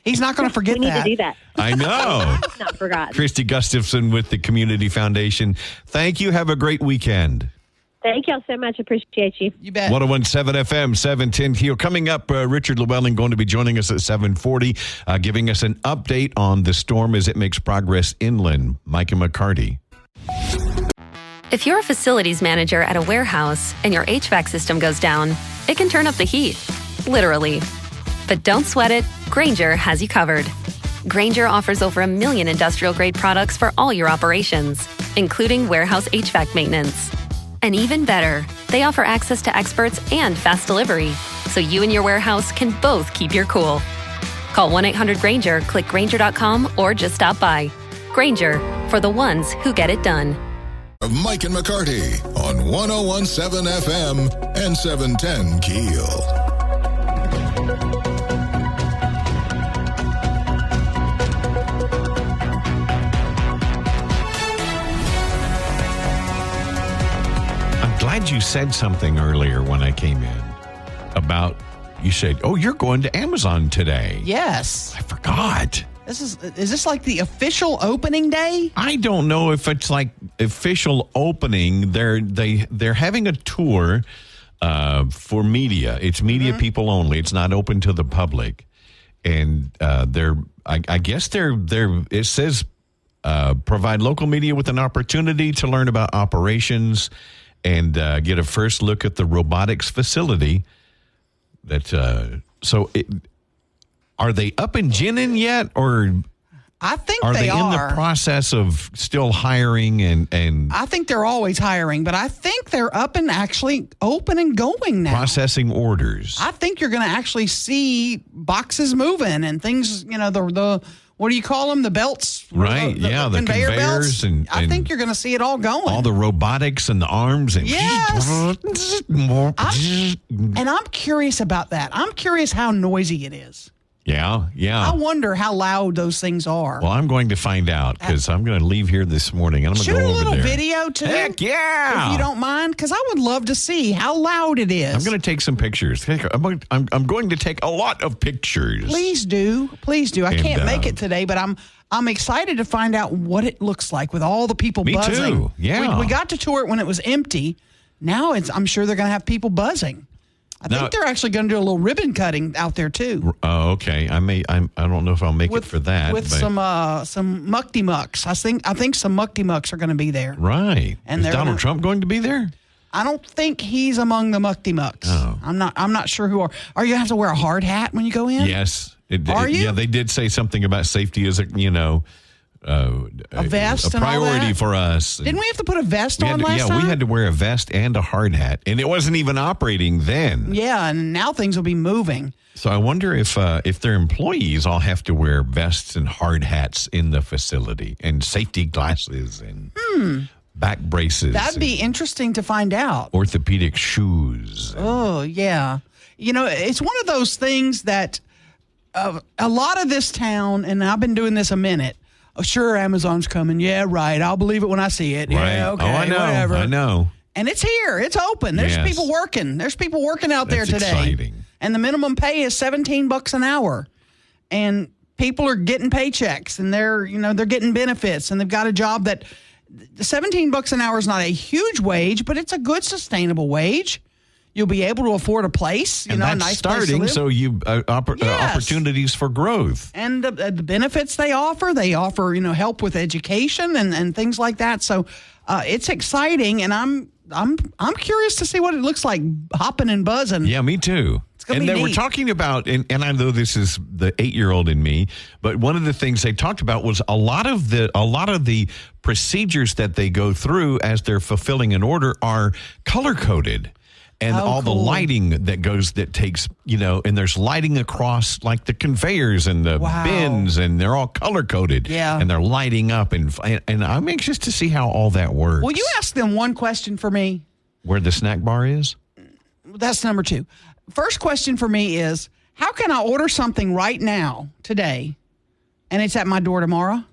[SPEAKER 4] he's not going to forget
[SPEAKER 7] we need to do that.
[SPEAKER 2] I know.
[SPEAKER 7] I've not forgotten.
[SPEAKER 2] Christy Gustafson with the Community Foundation. Thank you. Have a great weekend.
[SPEAKER 7] Thank y'all so much. Appreciate you.
[SPEAKER 4] You bet.
[SPEAKER 2] 101.7 FM, 710 KEEL. Coming up, Richard Llewellyn going to be joining us at 740, giving us an update on the storm as it makes progress inland. Mike and McCarty.
[SPEAKER 8] If you're a facilities manager at a warehouse and your HVAC system goes down, it can turn up the heat, literally. But don't sweat it. Grainger has you covered. Grainger offers over 1 million industrial-grade products for all your operations, including warehouse HVAC maintenance. And even better, they offer access to experts and fast delivery, so you and your warehouse can both keep your cool. Call 1-800-GRAINGER, click Grainger.com, or just stop by. Grainger, for the ones who get it done.
[SPEAKER 1] Mike and McCarty on 101.7 FM and 710 KEEL.
[SPEAKER 2] Glad you said something earlier when I came in about, you said, "Oh, you're going to Amazon today."
[SPEAKER 4] Yes.
[SPEAKER 2] I forgot.
[SPEAKER 4] Is this like the official opening day?
[SPEAKER 2] I don't know if it's like official opening. They're having a tour for media. It's media people only. It's not open to the public. And I guess it says provide local media with an opportunity to learn about operations and get a first look at the robotics facility. Are they up and ginning yet, or
[SPEAKER 4] I think
[SPEAKER 2] are they
[SPEAKER 4] are
[SPEAKER 2] in the process of still hiring? And
[SPEAKER 4] I think they're always hiring, but I think they're up and actually open and going now.
[SPEAKER 2] Processing orders.
[SPEAKER 4] I think you're going to actually see boxes moving and things. The what do you call them? The belts,
[SPEAKER 2] right?
[SPEAKER 4] The conveyor belts.
[SPEAKER 2] And
[SPEAKER 4] I think you're going to see it all going.
[SPEAKER 2] All the robotics and the arms and
[SPEAKER 4] yes. And I'm curious about that. I'm curious how noisy it is.
[SPEAKER 2] Yeah.
[SPEAKER 4] I wonder how loud those things are.
[SPEAKER 2] Well, I'm going to find out because I'm going to leave here this morning and I'm going to go over there.
[SPEAKER 4] Shoot a little video too.
[SPEAKER 2] Heck yeah!
[SPEAKER 4] If you don't mind, because I would love to see how loud it is.
[SPEAKER 2] I'm going to take some pictures. I'm going to take a lot of pictures.
[SPEAKER 4] Please do. I can't make it today, but I'm excited to find out what it looks like with all the people buzzing.
[SPEAKER 2] Me too. Yeah.
[SPEAKER 4] We got to tour it when it was empty. Now I'm sure they're going to have people buzzing. I think they're actually going to do a little ribbon cutting out there too.
[SPEAKER 2] Oh, okay. I don't know if I'll make it for that.
[SPEAKER 4] With some muckty mucks. I think some muckty mucks are going to be there.
[SPEAKER 2] Right. And is Donald Trump going to be there?
[SPEAKER 4] I don't think he's among the muckty mucks. Oh. I'm not sure who are. Are you have to wear a hard hat when you go in?
[SPEAKER 2] Yes.
[SPEAKER 4] Are you?
[SPEAKER 2] Yeah, they did say something about safety as a
[SPEAKER 4] vest,
[SPEAKER 2] a priority
[SPEAKER 4] and all that?
[SPEAKER 2] for us.
[SPEAKER 4] Didn't we have to put a vest on last time?
[SPEAKER 2] Yeah, we had to wear a vest and a hard hat, and it wasn't even operating then.
[SPEAKER 4] Yeah, and now things will be moving.
[SPEAKER 2] So I wonder if their employees all have to wear vests and hard hats in the facility, and safety glasses and back braces.
[SPEAKER 4] That'd be interesting to find out.
[SPEAKER 2] Orthopedic shoes.
[SPEAKER 4] Oh yeah, it's one of those things that a lot of this town, and I've been doing this a minute. Oh, sure, Amazon's coming. Yeah, right. I'll believe it when I see it.
[SPEAKER 2] Right.
[SPEAKER 4] Yeah, okay,
[SPEAKER 2] I know.
[SPEAKER 4] whatever.
[SPEAKER 2] I know.
[SPEAKER 4] And it's here. It's open. There's people working. There's people working out there today.
[SPEAKER 2] Exciting.
[SPEAKER 4] And the minimum pay is $17 an hour. And people are getting paychecks, and they're getting benefits, and they've got a job that $17 an hour is not a huge wage, but it's a good sustainable wage. You'll be able to afford a place,
[SPEAKER 2] and that's
[SPEAKER 4] a nice
[SPEAKER 2] starting,
[SPEAKER 4] place to live.
[SPEAKER 2] so you opportunities for growth.
[SPEAKER 4] And the benefits they offer help with education and things like that. So it's exciting, and I'm I'm curious to see what it looks like hopping and buzzing.
[SPEAKER 2] Yeah, me too.
[SPEAKER 4] And
[SPEAKER 2] they were talking about, and I know this is the 8-year-old in me, but one of the things they talked about was a lot of the procedures that they go through as they're fulfilling an order are color coded. And all the lighting that takes, and there's lighting across like the conveyors and the bins, and they're all color coded.
[SPEAKER 4] Yeah.
[SPEAKER 2] And they're lighting up. And I'm anxious to see how all that works.
[SPEAKER 4] Will you ask them one question for me?
[SPEAKER 2] Where the snack bar is?
[SPEAKER 4] That's number 2. First question for me is, how can I order something right now, today, and it's at my door tomorrow?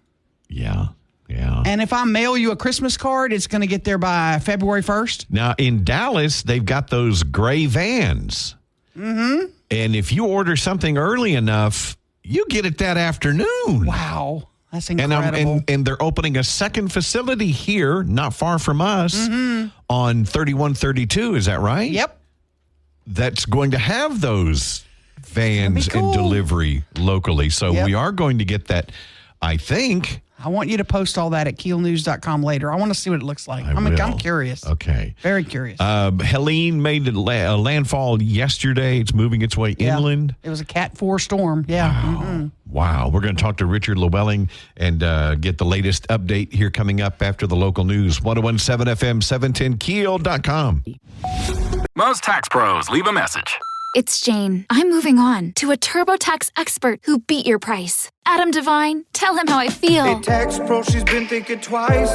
[SPEAKER 2] Yeah. Yeah.
[SPEAKER 4] And if I mail you a Christmas card, it's going to get there by February 1st?
[SPEAKER 2] Now, in Dallas, they've got those gray vans. Mm-hmm. And if you order something early enough, you get it that afternoon.
[SPEAKER 4] Wow. That's incredible.
[SPEAKER 2] And they're opening a second facility here, not far from us, on 3132. Is that right?
[SPEAKER 4] Yep.
[SPEAKER 2] That's going to have those vans and delivery locally. So we are going to get that, I think.
[SPEAKER 4] I want you to post all that at keelnews.com later. I want to see what it looks like. I'm curious.
[SPEAKER 2] Okay.
[SPEAKER 4] Very curious.
[SPEAKER 2] Helene made a landfall yesterday. It's moving its way inland.
[SPEAKER 4] It was a Cat 4 storm. Yeah.
[SPEAKER 2] Wow. Mm-hmm. Wow. We're going to talk to Richard Llewellyn and get the latest update here coming up after the local news. 1017 FM, 710 KEEL.com.
[SPEAKER 9] Most tax pros leave a message.
[SPEAKER 10] It's Jane. I'm moving on to a TurboTax expert who beat your price. Adam Devine, tell him how I feel.
[SPEAKER 11] Hey, tax pro, she's been thinking twice.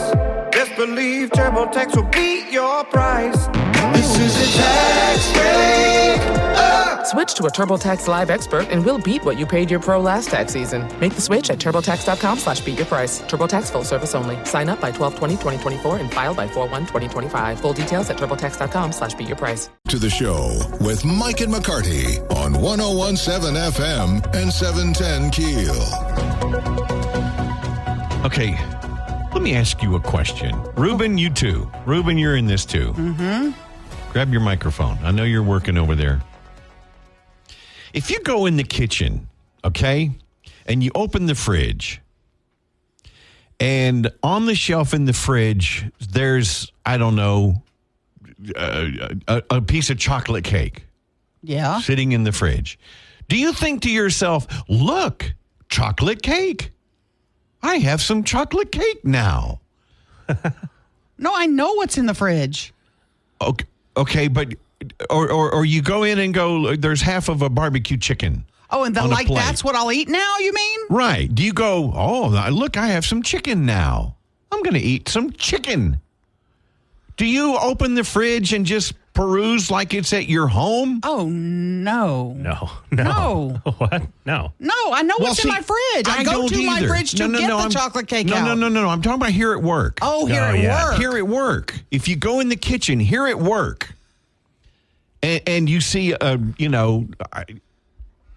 [SPEAKER 11] Best believe TurboTax will beat your price. This is a tax break.
[SPEAKER 12] Switch to a TurboTax Live expert and we'll beat what you paid your pro last tax season. Make the switch at TurboTax.com/beatyourprice. TurboTax full service only. Sign up by 12/20/2024 and file by 4/1/2025. Full details at TurboTax.com/beatyourprice.
[SPEAKER 1] To the show with Mike and McCarty on 1017 FM and 710 KEEL.
[SPEAKER 2] Okay, let me ask you a question. Ruben, you too. Ruben, you're in this too.
[SPEAKER 4] Mm-hmm.
[SPEAKER 2] Grab your microphone. I know you're working over there. If you go in the kitchen, okay, and you open the fridge, and on the shelf in the fridge, there's, I don't know, a piece of chocolate cake.
[SPEAKER 4] Yeah.
[SPEAKER 2] Sitting in the fridge. Do you think to yourself, look, chocolate cake? I have some chocolate cake now.
[SPEAKER 4] No, I know what's in the fridge.
[SPEAKER 2] Okay, but or you go in and go, there's half of a barbecue chicken.
[SPEAKER 4] Oh, and that's what I'll eat now, you mean?
[SPEAKER 2] Right. Do you go, oh, look, I have some chicken now. I'm going to eat some chicken. Do you open the fridge and just peruse like it's at your home?
[SPEAKER 4] Oh, no.
[SPEAKER 13] No. What? No.
[SPEAKER 4] No, I know what's in my fridge. I go to my fridge to get the chocolate cake out.
[SPEAKER 2] No. I'm talking about here at work.
[SPEAKER 4] Oh, here at work.
[SPEAKER 2] Here at work. If you go in the kitchen here at work and you see, I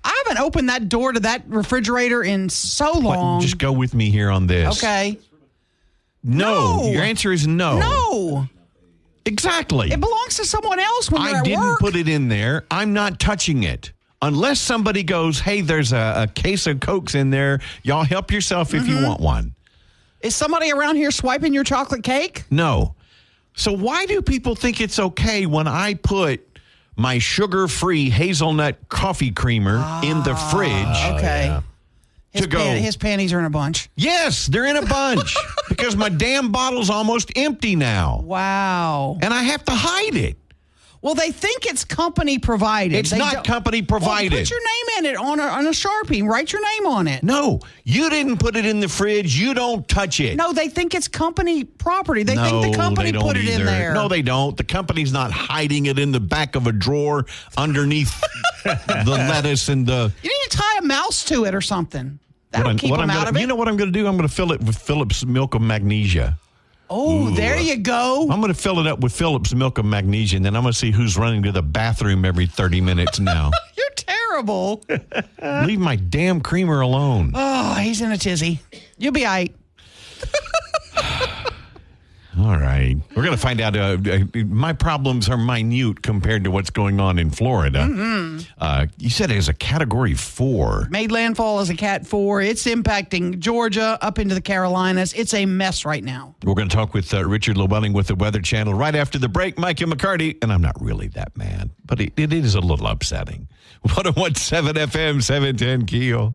[SPEAKER 4] haven't opened that door to that refrigerator in so long.
[SPEAKER 2] Just go with me here on this.
[SPEAKER 4] Okay.
[SPEAKER 2] No. Your answer is no.
[SPEAKER 4] No.
[SPEAKER 2] Exactly.
[SPEAKER 4] It belongs to someone else when they're at work.
[SPEAKER 2] I didn't put it in there. I'm not touching it. Unless somebody goes, hey, there's a case of Cokes in there. Y'all help yourself if you want one.
[SPEAKER 4] Is somebody around here swiping your chocolate cake?
[SPEAKER 2] No. So why do people think it's okay when I put my sugar-free hazelnut coffee creamer in the fridge?
[SPEAKER 4] Okay.
[SPEAKER 2] Yeah.
[SPEAKER 4] His panties are in a bunch.
[SPEAKER 2] Yes, they're in a bunch because my damn bottle's almost empty now.
[SPEAKER 4] Wow.
[SPEAKER 2] And I have to hide it.
[SPEAKER 4] Well, they think it's company provided.
[SPEAKER 2] It's not company provided.
[SPEAKER 4] Well, put your name in it on a Sharpie. Write your name on it.
[SPEAKER 2] No, you didn't put it in the fridge. You don't touch it.
[SPEAKER 4] No, they think it's company property. They think the company put it in there.
[SPEAKER 2] No, they don't. The company's not hiding it in the back of a drawer underneath the lettuce and the...
[SPEAKER 4] You need to tie a mouse to it or something. That'll keep them out of it.
[SPEAKER 2] You know what I'm going to do? I'm going to fill it with Phillips Milk of Magnesia.
[SPEAKER 4] Oh, there you go.
[SPEAKER 2] I'm going to fill it up with Phillips Milk of Magnesia, and then I'm going to see who's running to the bathroom every 30 minutes now.
[SPEAKER 4] You're terrible.
[SPEAKER 2] Leave my damn creamer alone.
[SPEAKER 4] Oh, he's in a tizzy. You'll be all right.
[SPEAKER 2] All right. We're going to find out. My problems are minute compared to what's going on in Florida.
[SPEAKER 4] Mm-hmm.
[SPEAKER 2] You said it was a Category 4.
[SPEAKER 4] Made landfall as a Cat 4. It's impacting Georgia up into the Carolinas. It's a mess right now.
[SPEAKER 2] We're going to talk with Richard Llewellyn with the Weather Channel right after the break. Mike and McCarty. And I'm not really that mad, but it is a little upsetting. 101.7 FM, 710 KEEL.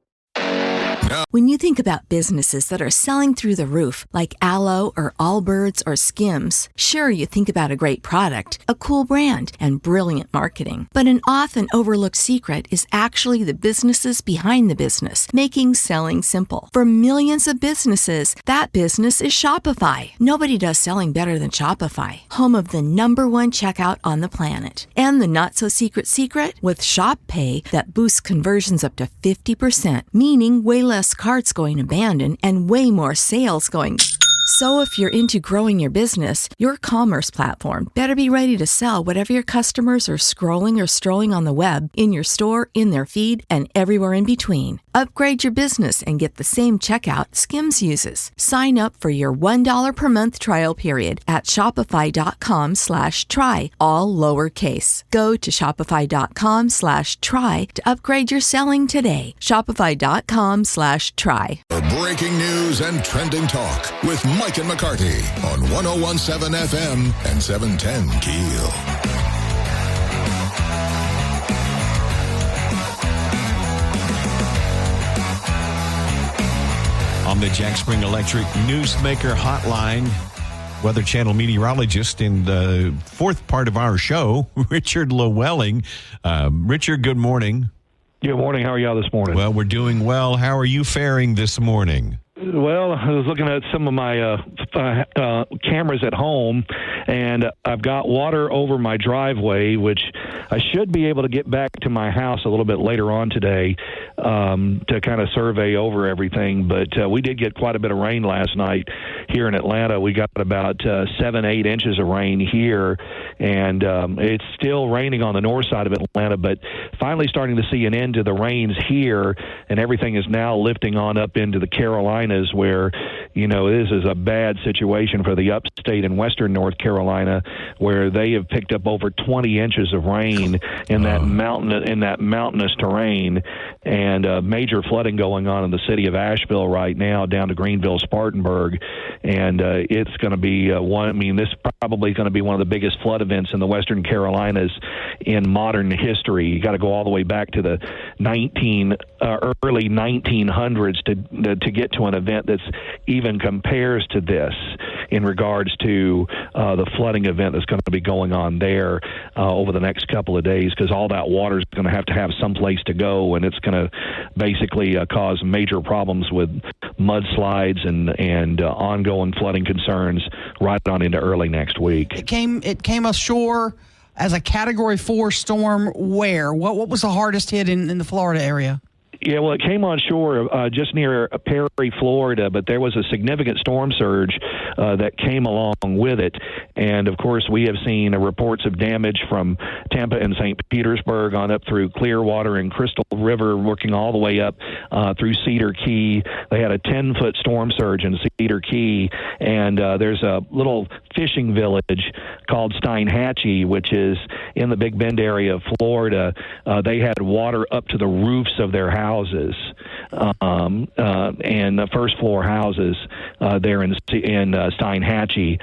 [SPEAKER 14] When you think about businesses that are selling through the roof, like Aloe or Allbirds or Skims, sure, you think about a great product, a cool brand, and brilliant marketing. But an often overlooked secret is actually the businesses behind the business, making selling simple. For millions of businesses, that business is Shopify. Nobody does selling better than Shopify, home of the #1 checkout on the planet. And the not-so-secret secret? With Shop Pay that boosts conversions up to 50%, meaning way less carts going abandoned and way more sales going. So if you're into growing your business, your commerce platform better be ready to sell whatever your customers are scrolling or strolling on the web, in your store, in their feed, and everywhere in between. Upgrade your business and get the same checkout Skims uses. Sign up for your $1 per month trial period at shopify.com/try, all lowercase. Go to shopify.com/try to upgrade your selling today. Shopify.com/try.
[SPEAKER 1] Breaking news and trending talk with Mike and McCarty on 101.7 FM and 710 KEEL.
[SPEAKER 2] On the Jack Spring Electric Newsmaker Hotline, Weather Channel meteorologist in the fourth part of our show, Richard Llewellyn. Richard, good morning.
[SPEAKER 15] Good morning. How are y'all this morning?
[SPEAKER 2] Well, we're doing well. How are you faring this morning?
[SPEAKER 15] Well, I was looking at some of my cameras at home, and I've got water over my driveway, which I should be able to get back to my house a little bit later on today to kind of survey over everything. But we did get quite a bit of rain last night here in Atlanta. We got about 7-8 inches of rain here, and it's still raining on the north side of Atlanta, but finally starting to see an end to the rains here, and everything is now lifting on up into the Carolinas, where, you know, this is a bad situation for the upstate and western North Carolina, where they have picked up over 20 inches of rain in that mountainous terrain, and major flooding going on in the city of Asheville right now down to Greenville, Spartanburg, and it's going to be this is probably going to be one of the biggest flood events in the western Carolinas in modern history. You got to go all the way back to the early 1900s to get to an event that's even compares to this in regards to the flooding event that's going to be going on there over the next couple of days, because all that water is going to have some place to go, and it's going to basically cause major problems with mudslides and ongoing flooding concerns right on into early next week.
[SPEAKER 4] It came ashore as a Category 4 storm. Where? What was the hardest hit in the Florida area?
[SPEAKER 15] Yeah, well, it came on shore just near Perry, Florida, but there was a significant storm surge that came along with it. And, of course, we have seen reports of damage from Tampa and St. Petersburg on up through Clearwater and Crystal River, working all the way up through Cedar Key. They had a 10-foot storm surge in Cedar Key, and there's a little fishing village called Steinhatchee, which is in the Big Bend area of Florida. They had water up to the roofs of their houses, and the first floor houses there in Steinhatchee.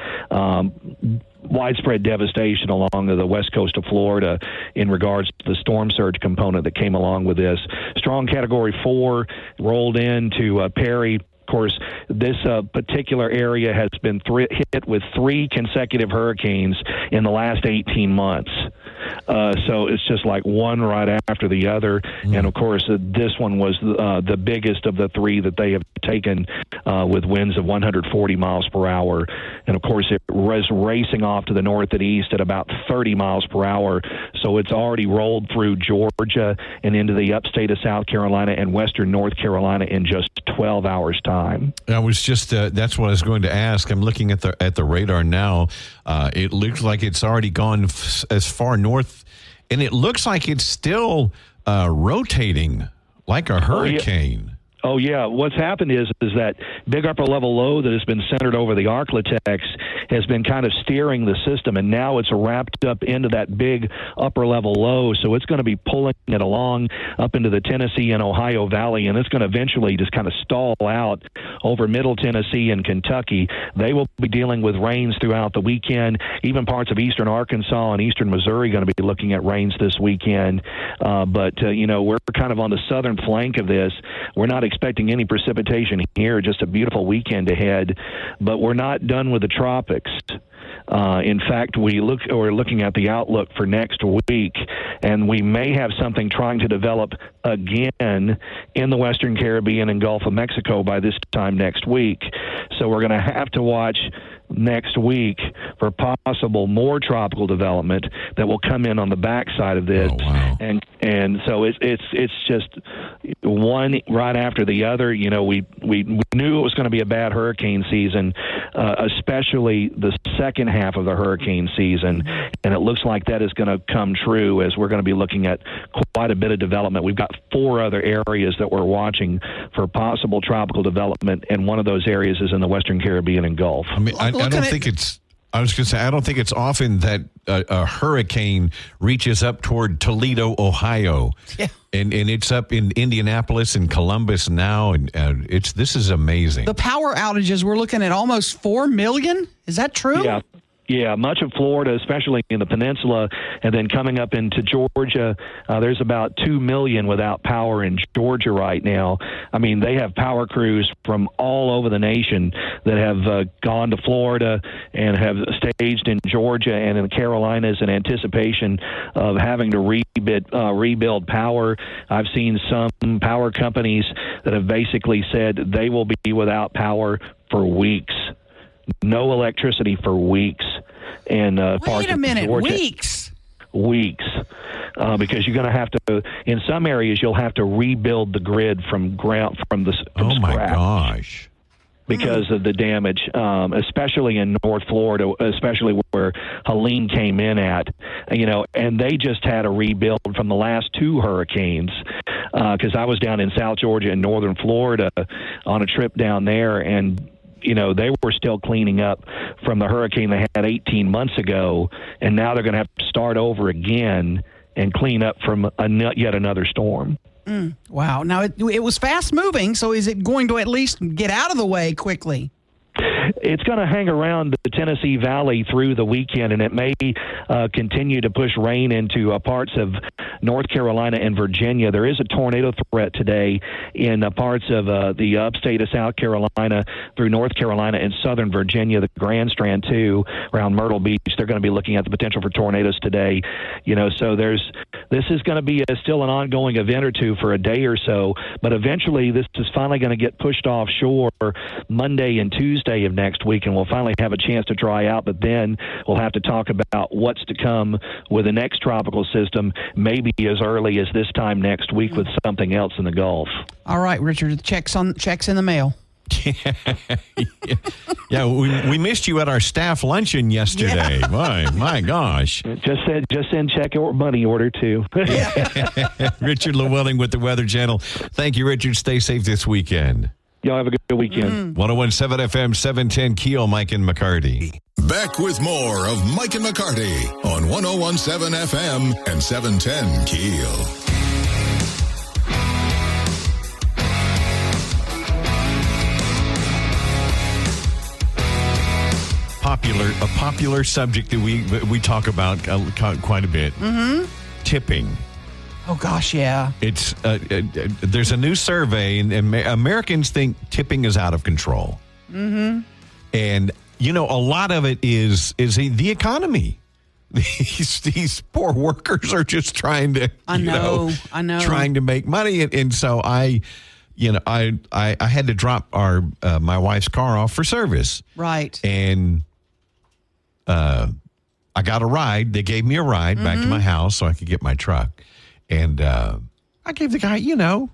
[SPEAKER 15] Widespread devastation along the west coast of Florida in regards to the storm surge component that came along with this. Strong Category 4 rolled into Perry. Of course, this particular area has been hit with 3 consecutive hurricanes in the last 18 months. So it's just like one right after the other. And, of course, this one was the biggest of the 3 that they have taken with winds of 140 miles per hour. And, of course, it was racing off to the north and east at about 30 miles per hour. So it's already rolled through Georgia and into the upstate of South Carolina and western North Carolina in just 12 hours' time.
[SPEAKER 2] I was just that's what I was going to ask. I'm looking at the radar now. It looks like it's already gone as far north, and it looks like it's still rotating like a hurricane.
[SPEAKER 15] Oh, yeah. What's happened is that big upper level low that has been centered over the Arklatex has been kind of steering the system, and now it's wrapped up into that big upper level low, so it's going to be pulling it along up into the Tennessee and Ohio Valley, and it's going to eventually just kind of stall out over Middle Tennessee and Kentucky. They will be dealing with rains throughout the weekend. Even parts of eastern Arkansas and eastern Missouri going to be looking at rains this weekend. But we're kind of on the southern flank of this. We're not expecting any precipitation here, just a beautiful weekend ahead. But we're not done with the tropics. In fact, we're looking at the outlook for next week, and we may have something trying to develop again in the Western Caribbean and Gulf of Mexico by this time next week. So we're going to have to watch next week for possible more tropical development that will come in on the backside of this.
[SPEAKER 2] Oh, wow.
[SPEAKER 15] And so it's just one right after the other. We knew it was going to be a bad hurricane season, especially the second half of the hurricane season, and it looks like that is going to come true as we're going to be looking at quite a bit of development. We've got 4 other areas that we're watching for possible tropical development, and one of those areas is in the Western Caribbean and Gulf.
[SPEAKER 2] I don't think it's. I was going to say, I don't think it's often that a hurricane reaches up toward Toledo, Ohio, and it's up in Indianapolis and Columbus now, and this is amazing.
[SPEAKER 4] The power outages, we're looking at almost 4 million. Is that true?
[SPEAKER 15] Yeah. Yeah, much of Florida, especially in the peninsula, and then coming up into Georgia, there's about 2 million without power in Georgia right now. I mean, they have power crews from all over the nation that have gone to Florida and have staged in Georgia and in the Carolinas in anticipation of having to rebuild power. I've seen some power companies that have basically said they will be without power for weeks. No electricity for weeks. And
[SPEAKER 4] wait a minute,
[SPEAKER 15] Georgia,
[SPEAKER 4] weeks?
[SPEAKER 15] Weeks. Because you're going to have to, in some areas, you'll have to rebuild the grid from scratch.
[SPEAKER 2] Oh, my gosh.
[SPEAKER 15] Because of the damage, especially in North Florida, especially where Helene came in at, and they just had a rebuild from the last 2 hurricanes. Because I was down in South Georgia and Northern Florida on a trip down there, and they were still cleaning up from the hurricane they had 18 months ago, and now they're going to have to start over again and clean up from yet another storm.
[SPEAKER 4] Wow. Now, it was fast moving, so is it going to at least get out of the way quickly?
[SPEAKER 15] It's going to hang around the Tennessee Valley through the weekend, and it may continue to push rain into parts of North Carolina and Virginia. There is a tornado threat today in parts of the upstate of South Carolina through North Carolina and southern Virginia, the Grand Strand, too, around Myrtle Beach. They're going to be looking at the potential for tornadoes today. So this is going to be still an ongoing event or two for a day or so, but eventually this is finally going to get pushed offshore Monday and Tuesday of next week, and we'll finally have a chance to dry out. But then we'll have to talk about what's to come with the next tropical system, maybe as early as this time next week with something else in the Gulf.
[SPEAKER 4] All right, Richard, checks in the mail.
[SPEAKER 2] Yeah, we missed you at our staff luncheon yesterday. Yeah. My gosh.
[SPEAKER 15] Just send check or money order too.
[SPEAKER 2] Richard Llewellyn with the Weather Channel. Thank you, Richard. Stay safe this weekend.
[SPEAKER 15] Y'all have a good weekend.
[SPEAKER 2] 101.7 FM, 710 KEEL, Mike and McCarty.
[SPEAKER 1] Back with more of Mike and McCarty on 101.7 FM and 710 KEEL.
[SPEAKER 2] A popular subject that we talk about quite a bit. Tipping.
[SPEAKER 4] Oh gosh, yeah.
[SPEAKER 2] It's there's a new survey, and Americans think tipping is out of control. And a lot of it is the economy. These poor workers are just trying to trying to make money, and so I had to drop my wife's car off for service.
[SPEAKER 4] Right.
[SPEAKER 2] And I got a ride. They gave me a ride back to my house so I could get my truck. And I gave the guy, no,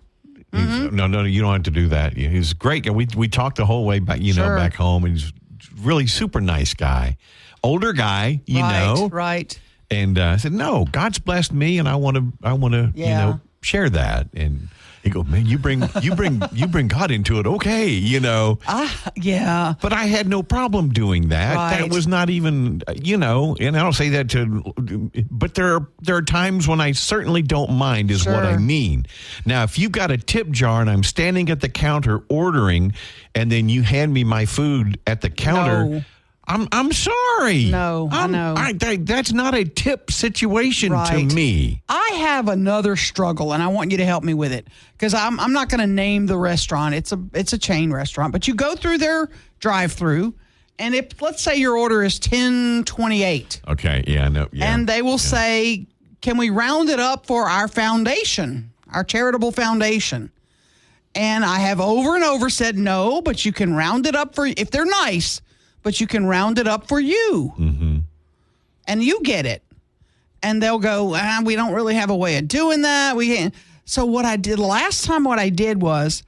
[SPEAKER 2] you don't have to do that. He's great. And we talked the whole way back, back home. And he's really super nice guy, older guy, you know.
[SPEAKER 4] Right.
[SPEAKER 2] And I said, no, God's blessed me, and I want to, share that. And he goes, man, you bring God into it. Okay,
[SPEAKER 4] Yeah.
[SPEAKER 2] But I had no problem doing that.
[SPEAKER 4] Right.
[SPEAKER 2] That was not even, and I don't say that but there are times when I certainly don't mind is what I mean. Now, if you've got a tip jar and I'm standing at the counter ordering and then you hand me my food at the counter,
[SPEAKER 4] No.
[SPEAKER 2] I'm sorry.
[SPEAKER 4] No, I know.
[SPEAKER 2] That's not a tip situation to me.
[SPEAKER 4] I have another struggle, and I want you to help me with it because I'm not going to name the restaurant. It's a chain restaurant, but you go through their drive-through, and if let's say your order is $10.28.
[SPEAKER 2] Okay, yeah, I know. Yeah,
[SPEAKER 4] and they will say, "Can we round it up for our foundation, our charitable foundation?" And I have over and over said no, but you can round it up for if they're nice. But you can round it up for you.
[SPEAKER 2] Mm-hmm.
[SPEAKER 4] And you get it. And they'll go, we don't really have a way of doing that. So what I did last time, was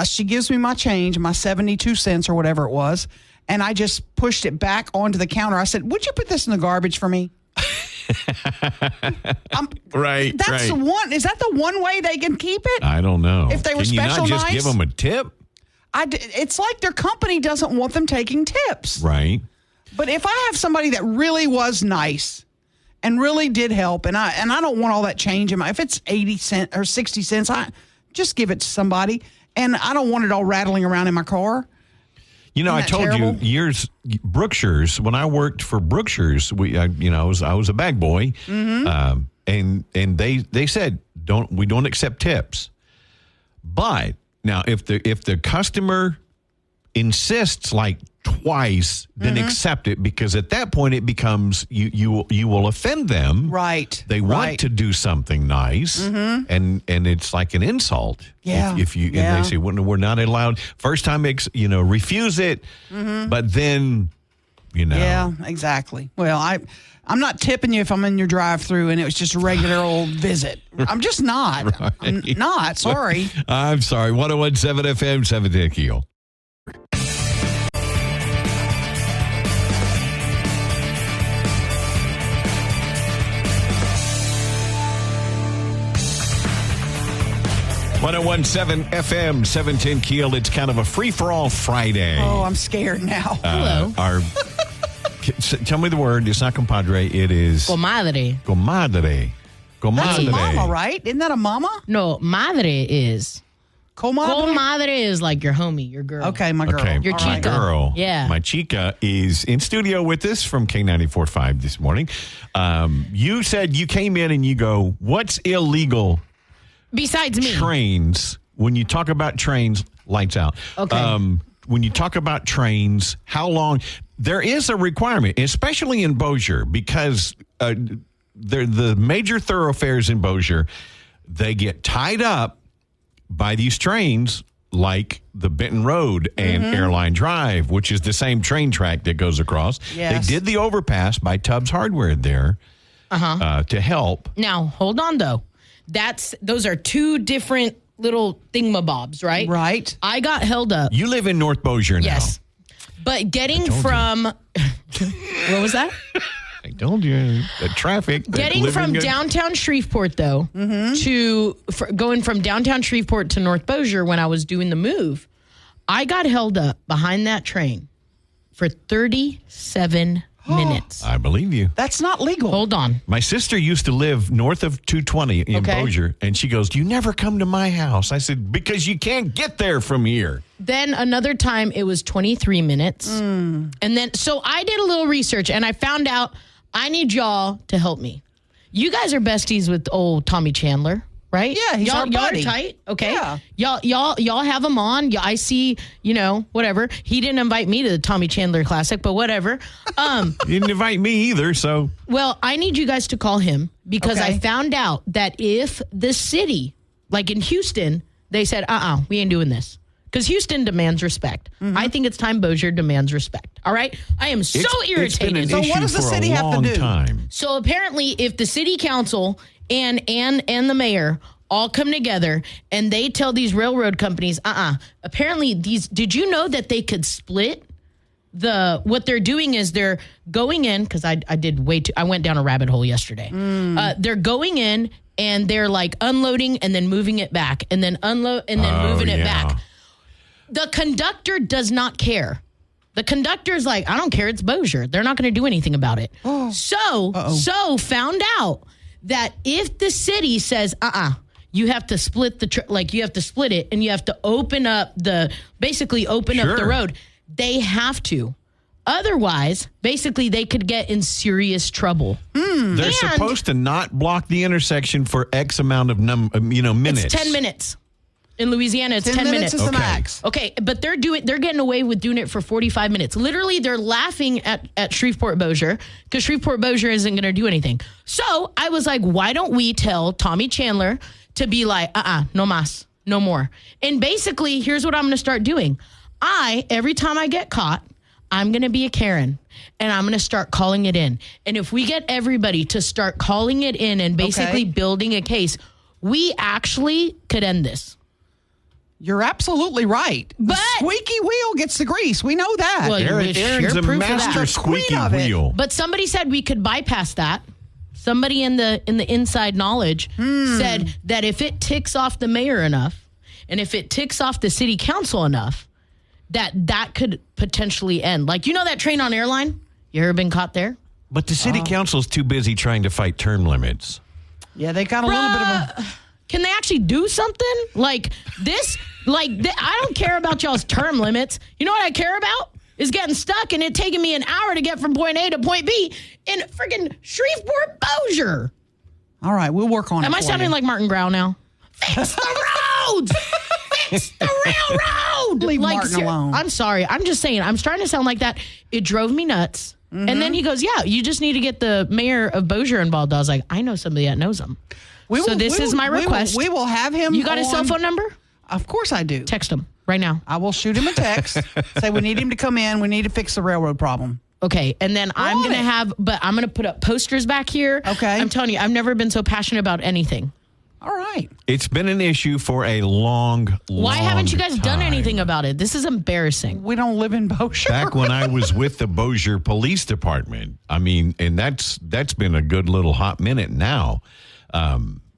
[SPEAKER 4] she gives me my change, my 72 cents or whatever it was, and I just pushed it back onto the counter. I said, would you put this in the garbage for me?
[SPEAKER 2] Right.
[SPEAKER 4] That's one. Is that the one way they can keep it?
[SPEAKER 2] I don't know.
[SPEAKER 4] If they were
[SPEAKER 2] can you
[SPEAKER 4] special
[SPEAKER 2] not just
[SPEAKER 4] nice?
[SPEAKER 2] give them a tip?
[SPEAKER 4] It's like their company doesn't want them taking tips.
[SPEAKER 2] Right.
[SPEAKER 4] But if I have somebody that really was nice and really did help, and I don't want all that change in if it's 80 cents or 60 cents, I just give it to somebody, and I don't want it all rattling around in my car.
[SPEAKER 2] I told you Brookshire's, when I worked for Brookshire's, I was a bag boy, and they said we don't accept tips, but now if the customer insists like twice, then accept it, because at that point it becomes you will offend them.
[SPEAKER 4] Right.
[SPEAKER 2] They want to do something nice, and it's like an insult.
[SPEAKER 4] Yeah.
[SPEAKER 2] If you and they say we're not allowed. First time, refuse it, but then
[SPEAKER 4] Yeah, exactly. Well, I'm not tipping you if I'm in your drive-through and it was just a regular old visit. I'm just not.
[SPEAKER 2] Right.
[SPEAKER 4] I'm not. Sorry.
[SPEAKER 2] I'm sorry. 101.7 FM, 710 KEEL. FM 710 KEEL. It's kind of a free-for-all Friday.
[SPEAKER 4] Oh, I'm scared now. Hello.
[SPEAKER 2] Tell me the word. It's not compadre. It is
[SPEAKER 16] comadre.
[SPEAKER 2] Comadre.
[SPEAKER 4] That's a mama, right? Isn't that a mama?
[SPEAKER 16] No, madre is.
[SPEAKER 4] Comadre?
[SPEAKER 16] Comadre is like your homie, your girl.
[SPEAKER 4] Okay, my girl.
[SPEAKER 2] Okay,
[SPEAKER 16] your
[SPEAKER 2] my
[SPEAKER 16] chica.
[SPEAKER 2] girl.
[SPEAKER 16] Yeah.
[SPEAKER 2] My chica is in studio with us from K94.5 this morning. You said you came in and you go, what's illegal
[SPEAKER 16] besides me?
[SPEAKER 2] Trains. When you talk about trains, lights out.
[SPEAKER 16] Okay.
[SPEAKER 2] When you talk about trains, how long? There is a requirement, especially in Bossier, because the major thoroughfares in Bossier, they get tied up by these trains like the Benton Road and Airline Drive, which is the same train track that goes across.
[SPEAKER 4] Yes.
[SPEAKER 2] They did the overpass by Tubbs Hardware there to help.
[SPEAKER 16] Now, hold on, though. Those are two different little thingamabobs, right?
[SPEAKER 4] Right.
[SPEAKER 16] I got held up.
[SPEAKER 2] You live in North Bossier now.
[SPEAKER 16] Yes. But getting from... What was that?
[SPEAKER 2] I told you. The traffic.
[SPEAKER 16] Getting from downtown Shreveport, though, going from downtown Shreveport to North Bossier when I was doing the move, I got held up behind that train for 37 minutes.
[SPEAKER 2] I believe you.
[SPEAKER 4] That's not legal.
[SPEAKER 16] Hold on.
[SPEAKER 2] My sister used to live north of 220 in Bossier, and she goes, you never come to my house. I said, because you can't get there from here.
[SPEAKER 16] Then another time it was 23 minutes. And then, so I did a little research and I found out I need y'all to help me. You guys are besties with old Tommy Chandler, right?
[SPEAKER 4] Yeah, he's our buddy.
[SPEAKER 16] Y'all are tight, okay?
[SPEAKER 4] Yeah.
[SPEAKER 16] Y'all have him on. I see, whatever. He didn't invite me to the Tommy Chandler Classic, but whatever.
[SPEAKER 2] He didn't invite me either, so.
[SPEAKER 16] Well, I need you guys to call him because I found out that if the city, like in Houston, they said, we ain't doing this. Because Houston demands respect. I think it's time Bossier demands respect. All right? I am so irritated.
[SPEAKER 2] It's been an
[SPEAKER 4] So
[SPEAKER 2] issue
[SPEAKER 4] what does the
[SPEAKER 2] for
[SPEAKER 4] city
[SPEAKER 2] a
[SPEAKER 4] have to
[SPEAKER 2] long
[SPEAKER 4] do?
[SPEAKER 2] time.
[SPEAKER 16] So apparently, if the city council and the mayor all come together and they tell these railroad companies, apparently did you know that they could split what they're doing is they're going in, because I went down a rabbit hole yesterday. They're going in and they're like unloading and then moving it back and then unload and then moving it back. The conductor does not care. The conductor's like, I don't care. It's Bossier. They're not going to do anything about it. So found out that if the city says, you have to split you have to split it and you have to open up the road. They have to. Otherwise, basically, they could get in serious trouble.
[SPEAKER 2] They're supposed to not block the intersection for X amount of minutes.
[SPEAKER 16] It's 10 minutes. In Louisiana, it's 10 minutes.
[SPEAKER 4] Is the max.
[SPEAKER 16] Okay, but they're getting away with doing it for 45 minutes. Literally, they're laughing at Shreveport Bossier because Shreveport Bossier isn't going to do anything. So I was like, why don't we tell Tommy Chandler to be like, no mas, no more. And basically, here's what I'm going to start doing. Every time I get caught, I'm going to be a Karen, and I'm going to start calling it in. And if we get everybody to start calling it in and basically building a case, we actually could end this.
[SPEAKER 4] You're absolutely right. But the squeaky wheel gets the grease. We know that.
[SPEAKER 16] Well,
[SPEAKER 2] Aaron's a master squeaky wheel.
[SPEAKER 16] But somebody said we could bypass that. Somebody in the inside knowledge said that if it ticks off the mayor enough, and if it ticks off the city council enough, that could potentially end. Like, that train on airline? You ever been caught there?
[SPEAKER 2] But the city council's too busy trying to fight term limits.
[SPEAKER 4] Yeah, they got a little bit of a...
[SPEAKER 16] Can they actually do something? Like this? I don't care about y'all's term limits. You know what I care about? Is getting stuck and it taking me an hour to get from point A to point B in freaking Shreveport Bossier.
[SPEAKER 4] All right, we'll work on it.
[SPEAKER 16] Am I sounding like Martin Grau now? Fix the roads! Fix the railroad!
[SPEAKER 4] Leave Martin alone.
[SPEAKER 16] I'm sorry. I'm just saying. I'm starting to sound like that. It drove me nuts. Mm-hmm. And then he goes, yeah, you just need to get the mayor of Bossier involved. I was like, I know somebody that knows him. This is my request.
[SPEAKER 4] We will have him.
[SPEAKER 16] You got his cell phone number?
[SPEAKER 4] Of course I do.
[SPEAKER 16] Text him right now.
[SPEAKER 4] I will shoot him a text. Say we need him to come in. We need to fix the railroad problem.
[SPEAKER 16] Okay, and then I'm going to put up posters back here.
[SPEAKER 4] Okay.
[SPEAKER 16] I'm telling you, I've never been so passionate about anything.
[SPEAKER 4] All right.
[SPEAKER 2] It's been an issue for a long
[SPEAKER 16] Why haven't you guys
[SPEAKER 2] time.
[SPEAKER 16] done anything about it? This is embarrassing.
[SPEAKER 4] We don't live in Bossier.
[SPEAKER 2] Back when I was with the Bossier Police Department, and that's been a good little hot minute now.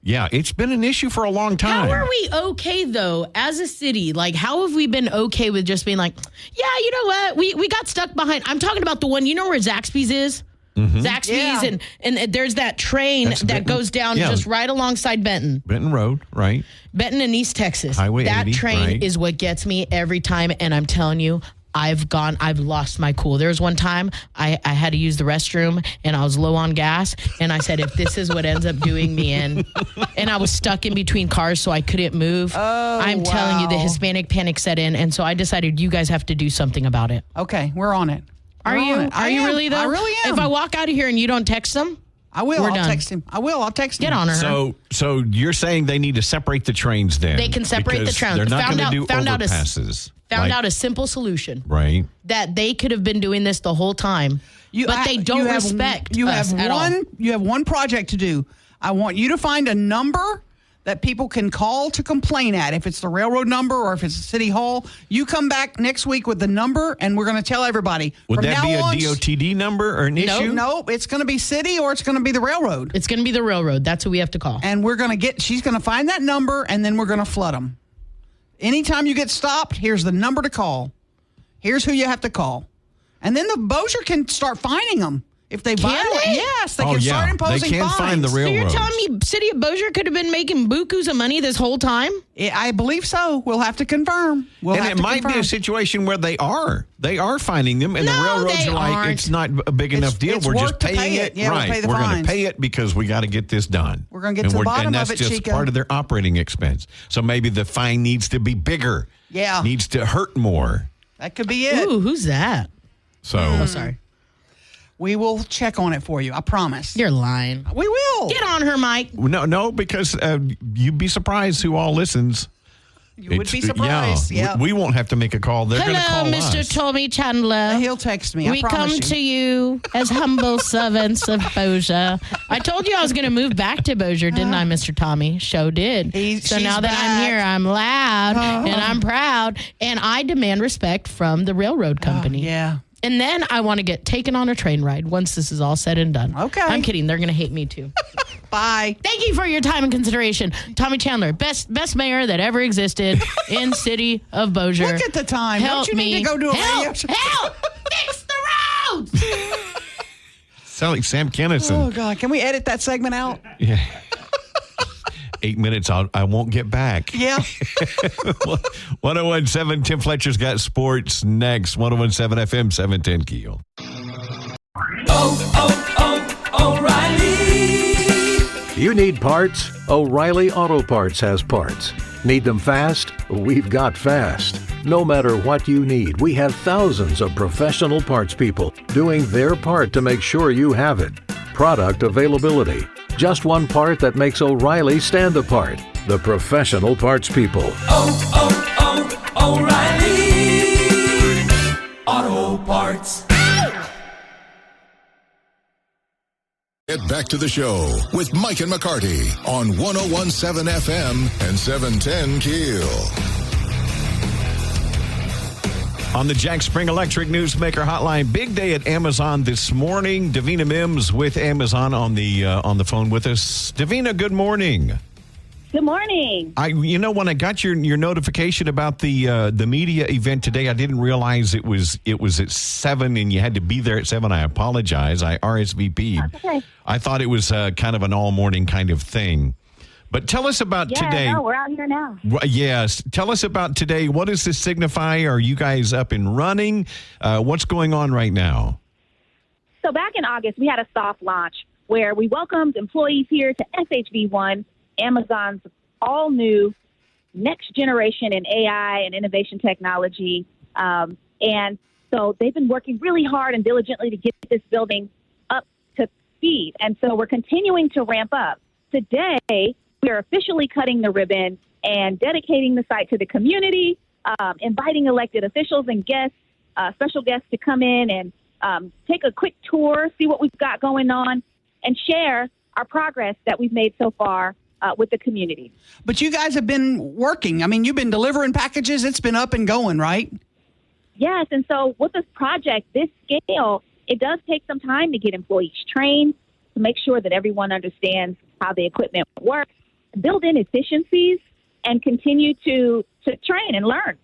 [SPEAKER 2] Yeah, it's been an issue for a long time.
[SPEAKER 16] How are we okay, though, as a city? Like, how have we been okay with just being like, yeah, you know what? We got stuck behind. I'm talking about the one, where Zaxby's is? Mm-hmm. Zaxby's, and there's that train that goes down just right alongside Benton.
[SPEAKER 2] Benton Road, right.
[SPEAKER 16] Benton in East Texas.
[SPEAKER 2] Highway 80,
[SPEAKER 16] that train is what gets me every time, and I'm telling you, I've lost my cool. There was one time I had to use the restroom and I was low on gas and I said, if this is what ends up doing me in, and I was stuck in between cars so I couldn't move. I'm telling you, the Hispanic panic set in, and so I decided you guys have to do something about it.
[SPEAKER 4] Okay, we're on it.
[SPEAKER 16] Are you really though?
[SPEAKER 4] I really am.
[SPEAKER 16] If I walk out of here and you don't text them,
[SPEAKER 4] I will. I'll text him. I'll text him.
[SPEAKER 16] Get on her.
[SPEAKER 2] So you're saying they need to separate the trains then?
[SPEAKER 16] They can separate the trains.
[SPEAKER 2] They're not going to do overpasses.
[SPEAKER 16] Found out a simple solution.
[SPEAKER 2] Right.
[SPEAKER 16] That they could have been doing this the whole time, but they don't respect us at all.
[SPEAKER 4] You have one project to do. I want you to find a number that people can call to complain at. If it's the railroad number or if it's the city hall, you come back next week with the number, and we're going to tell everybody.
[SPEAKER 2] Would that be a DOTD number or an issue?
[SPEAKER 4] No, it's going to be city or it's going to be the railroad.
[SPEAKER 16] It's going to be the railroad. That's who we have to call.
[SPEAKER 4] And she's going to find that number, and then we're going to flood them. Anytime you get stopped, here's the number to call. Here's who you have to call. And then the Bossier can start fining them. If they violate, yes, they can start imposing fines.
[SPEAKER 2] They can't find the railroad.
[SPEAKER 16] So you're telling me City of Bossier could have been making bukus of money this whole time?
[SPEAKER 4] I believe so. We'll have to confirm.
[SPEAKER 2] It might be a situation where they are finding them, and the railroads are like, it's not a big enough deal. We're just paying it.
[SPEAKER 4] Yeah,
[SPEAKER 2] right. We're going to pay it because we got to get this done.
[SPEAKER 4] We're going to get to the bottom of it, Chico.
[SPEAKER 2] And that's just part of their operating expense. So maybe the fine needs to be bigger.
[SPEAKER 4] Yeah.
[SPEAKER 2] Needs to hurt more.
[SPEAKER 4] That could be it.
[SPEAKER 16] Ooh, who's that?
[SPEAKER 2] So.
[SPEAKER 4] Sorry. We will check on it for you. I promise.
[SPEAKER 16] You're lying.
[SPEAKER 4] We will.
[SPEAKER 16] Get on her, Mike.
[SPEAKER 2] No, because you'd be surprised who all listens.
[SPEAKER 4] You would be surprised. Yeah.
[SPEAKER 2] We won't have to make a call. They're going to call us.
[SPEAKER 16] Hello, Mr. Tommy Chandler.
[SPEAKER 4] He'll text me.
[SPEAKER 16] We come to you as humble servants of Bossier. I told you I was going to move back to Bossier, didn't I, Mr. Tommy? Show did. So now that I'm here, I'm loud and I'm proud, and I demand respect from the railroad company.
[SPEAKER 4] Yeah.
[SPEAKER 16] And then I want to get taken on a train ride once this is all said and done.
[SPEAKER 4] Okay.
[SPEAKER 16] I'm kidding. They're going to hate me too.
[SPEAKER 4] Bye.
[SPEAKER 16] Thank you for your time and consideration. Tommy Chandler, best mayor that ever existed in city of Bossier.
[SPEAKER 4] Look at the time.
[SPEAKER 16] Help
[SPEAKER 4] Don't you need
[SPEAKER 16] me.
[SPEAKER 4] to go do a radio
[SPEAKER 16] Help!
[SPEAKER 4] show?
[SPEAKER 16] Help! Fix the roads!
[SPEAKER 2] Sound like Sam Kennison.
[SPEAKER 4] Oh, God. Can we edit that segment out?
[SPEAKER 2] Yeah. 8 minutes, I won't get back.
[SPEAKER 4] Yeah.
[SPEAKER 2] 101.7, Tim Fletcher's got sports next. 101.7 FM, 710 KEEL.
[SPEAKER 6] O'Reilly.
[SPEAKER 5] You need parts? O'Reilly Auto Parts has parts. Need them fast? We've got fast. No matter what you need, we have thousands of professional parts people doing their part to make sure you have it. Product availability. Just one part that makes O'Reilly stand apart. The professional parts people.
[SPEAKER 6] O'Reilly Auto Parts.
[SPEAKER 1] Get back to the show with Mike and McCarty on 101.7 FM and 710 KEEL.
[SPEAKER 2] On the Jack Spring Electric Newsmaker Hotline, big day at Amazon this morning. Davina Mims with Amazon on the phone with us. Davina, good morning.
[SPEAKER 17] Good morning.
[SPEAKER 2] When I got your notification about the media event today, I didn't realize it was at 7 and you had to be there at 7. I apologize. I RSVP'd.
[SPEAKER 17] That's okay.
[SPEAKER 2] I thought it was kind of an all morning kind of thing. But tell us about today.
[SPEAKER 17] Yeah, no, we're out here now.
[SPEAKER 2] Yes. Tell us about today. What does this signify? Are you guys up and running? What's going on right now?
[SPEAKER 17] So back in August, we had a soft launch where we welcomed employees here to SHV1, Amazon's all-new next generation in AI and innovation technology. And so they've been working really hard and diligently to get this building up to speed. And so we're continuing to ramp up. Today, we are officially cutting the ribbon and dedicating the site to the community, inviting elected officials and guests, special guests to come in and take a quick tour, see what we've got going on, and share our progress that we've made so far with the community.
[SPEAKER 4] But you guys have been working. I mean, you've been delivering packages. It's been up and going, right?
[SPEAKER 17] Yes, and so with this project, this scale, it does take some time to get employees trained, to make sure that everyone understands how the equipment works, build in efficiencies, and continue to train and learn.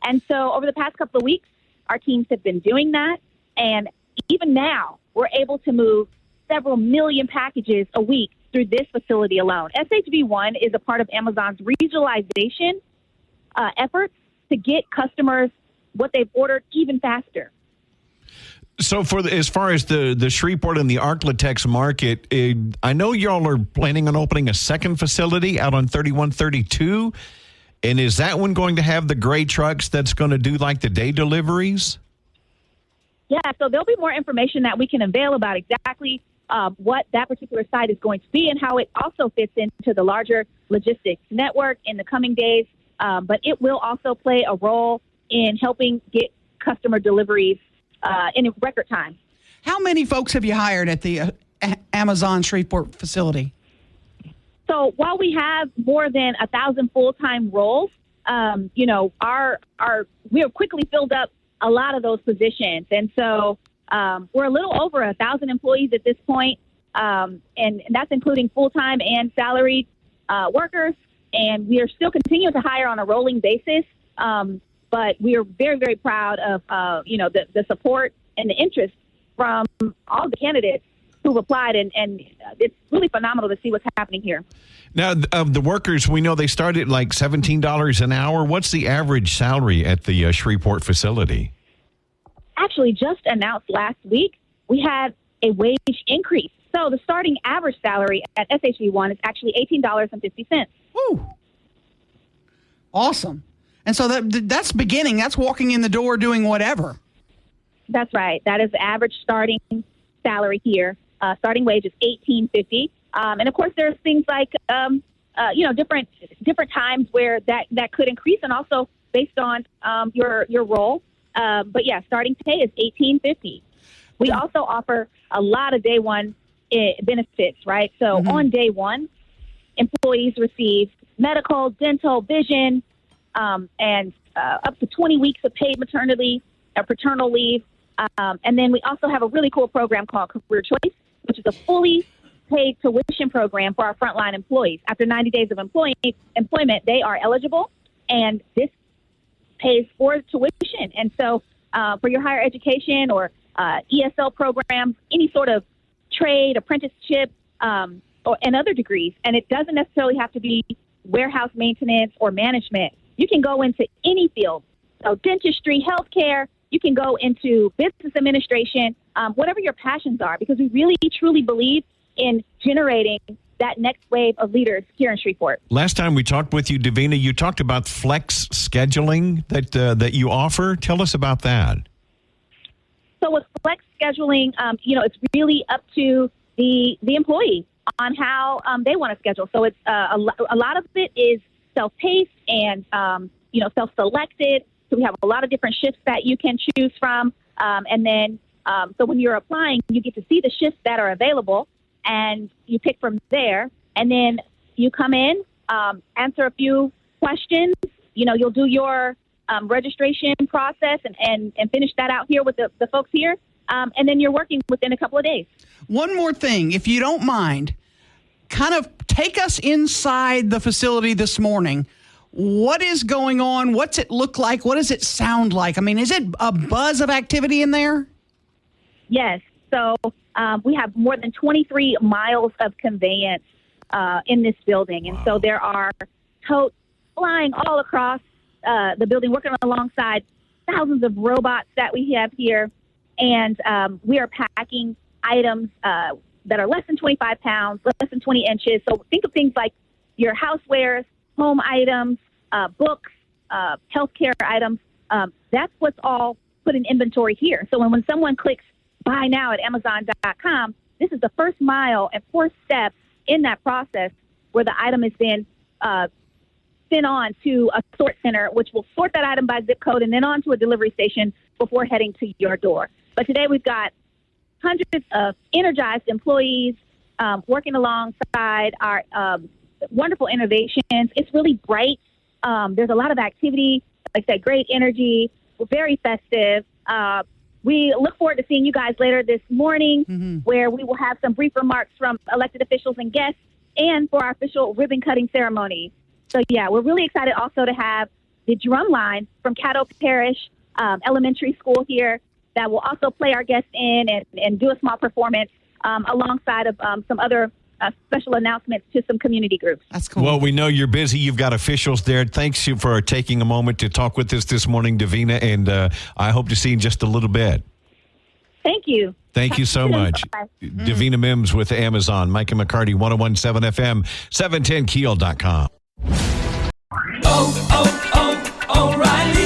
[SPEAKER 17] And so over the past couple of weeks, our teams have been doing that. And even now, we're able to move several million packages a week through this facility alone. SHV1 is a part of Amazon's regionalization efforts to get customers what they've ordered even faster.
[SPEAKER 2] So as far as the Shreveport and the Arklatex market, I know y'all are planning on opening a second facility out on 3132. And is that one going to have the gray trucks that's going to do like the day deliveries?
[SPEAKER 17] Yeah, so there'll be more information that we can unveil about exactly what that particular site is going to be and how it also fits into the larger logistics network in the coming days. But it will also play a role in helping get customer deliveries in a record time.
[SPEAKER 4] How many folks have you hired at the Amazon Shreveport facility?
[SPEAKER 17] So while we have more than 1,000 full-time roles, we have quickly filled up a lot of those positions. And so we're a little over 1,000 employees at this point, and that's including full-time and salaried workers. And we are still continuing to hire on a rolling basis. But we are very, very proud of, the support and the interest from all the candidates who've applied. And it's really phenomenal to see what's happening here.
[SPEAKER 2] Now, of the workers, we know they start at like $17 an hour. What's the average salary at the Shreveport facility?
[SPEAKER 17] Actually, just announced last week, we had a wage increase. So the starting average salary at SHV1 is actually $18.50.
[SPEAKER 4] Ooh. Awesome. And so that's beginning. That's walking in the door doing whatever.
[SPEAKER 17] That's right. That is the average starting salary here. Starting wage is $18.50. And of course, there's things like, different times where that could increase, and also based on your role. But yeah, starting pay is $18.50. We also offer a lot of day one benefits, right? So on day one, employees receive medical, dental, vision, and up to 20 weeks of paid maternity or paternal leave. And then we also have a really cool program called Career Choice, which is a fully paid tuition program for our frontline employees. After 90 days of employment, they are eligible, and this pays for tuition. And so for your higher education or ESL programs, any sort of trade, apprenticeship, and other degrees, and it doesn't necessarily have to be warehouse maintenance or management. You can go into any field. So dentistry, healthcare, you can go into business administration, whatever your passions are, because we really, truly believe in generating that next wave of leaders here in Shreveport.
[SPEAKER 2] Last time we talked with you, Davina, you talked about flex scheduling that you offer. Tell us about that.
[SPEAKER 17] So with flex scheduling, it's really up to the employee on how they want to schedule. So it's a lot of it is self-paced and self-selected. So we have a lot of different shifts that you can choose from, and then so when you're applying, you get to see the shifts that are available, and you pick from there. And then you come in, answer a few questions. You'll do your registration process and finish that out here with the folks here. And then you're working within a couple of days.
[SPEAKER 4] One more thing, if you don't mind, kind of take us inside the facility this morning. What is going on? What's it look like? What does it sound like? I mean, is it a buzz of activity in there?
[SPEAKER 17] Yes. So we have more than 23 miles of conveyance in this building. And so there are totes flying all across the building, working alongside thousands of robots that we have here. And we are packing items that are less than 25 pounds, less than 20 inches. So think of things like your housewares, home items, books, healthcare items. That's what's all put in inventory here. So when someone clicks buy now at Amazon.com, this is the first mile and fourth step in that process where the item is then sent on to a sort center, which will sort that item by zip code and then on to a delivery station before heading to your door. But today we've got hundreds of energized employees working alongside our wonderful innovations. It's really bright. There's a lot of activity, like I said, great energy. We're very festive. We look forward to seeing you guys later this morning, where we will have some brief remarks from elected officials and guests, and for our official ribbon cutting ceremony. So, yeah, we're really excited also to have the drum line from Caddo Parish Elementary School here that will also play our guests in and do a small performance alongside of some other special announcements to some community groups.
[SPEAKER 4] That's cool.
[SPEAKER 2] Well, we know you're busy. You've got officials there. Thanks you for taking a moment to talk with us this morning, Davina, and I hope to see you in just a little bit.
[SPEAKER 17] Thank you.
[SPEAKER 2] Thank you so much. Davina Mims with Amazon. Mike and McCarty, 101.7 FM, 710keel.com.
[SPEAKER 6] O'Reilly.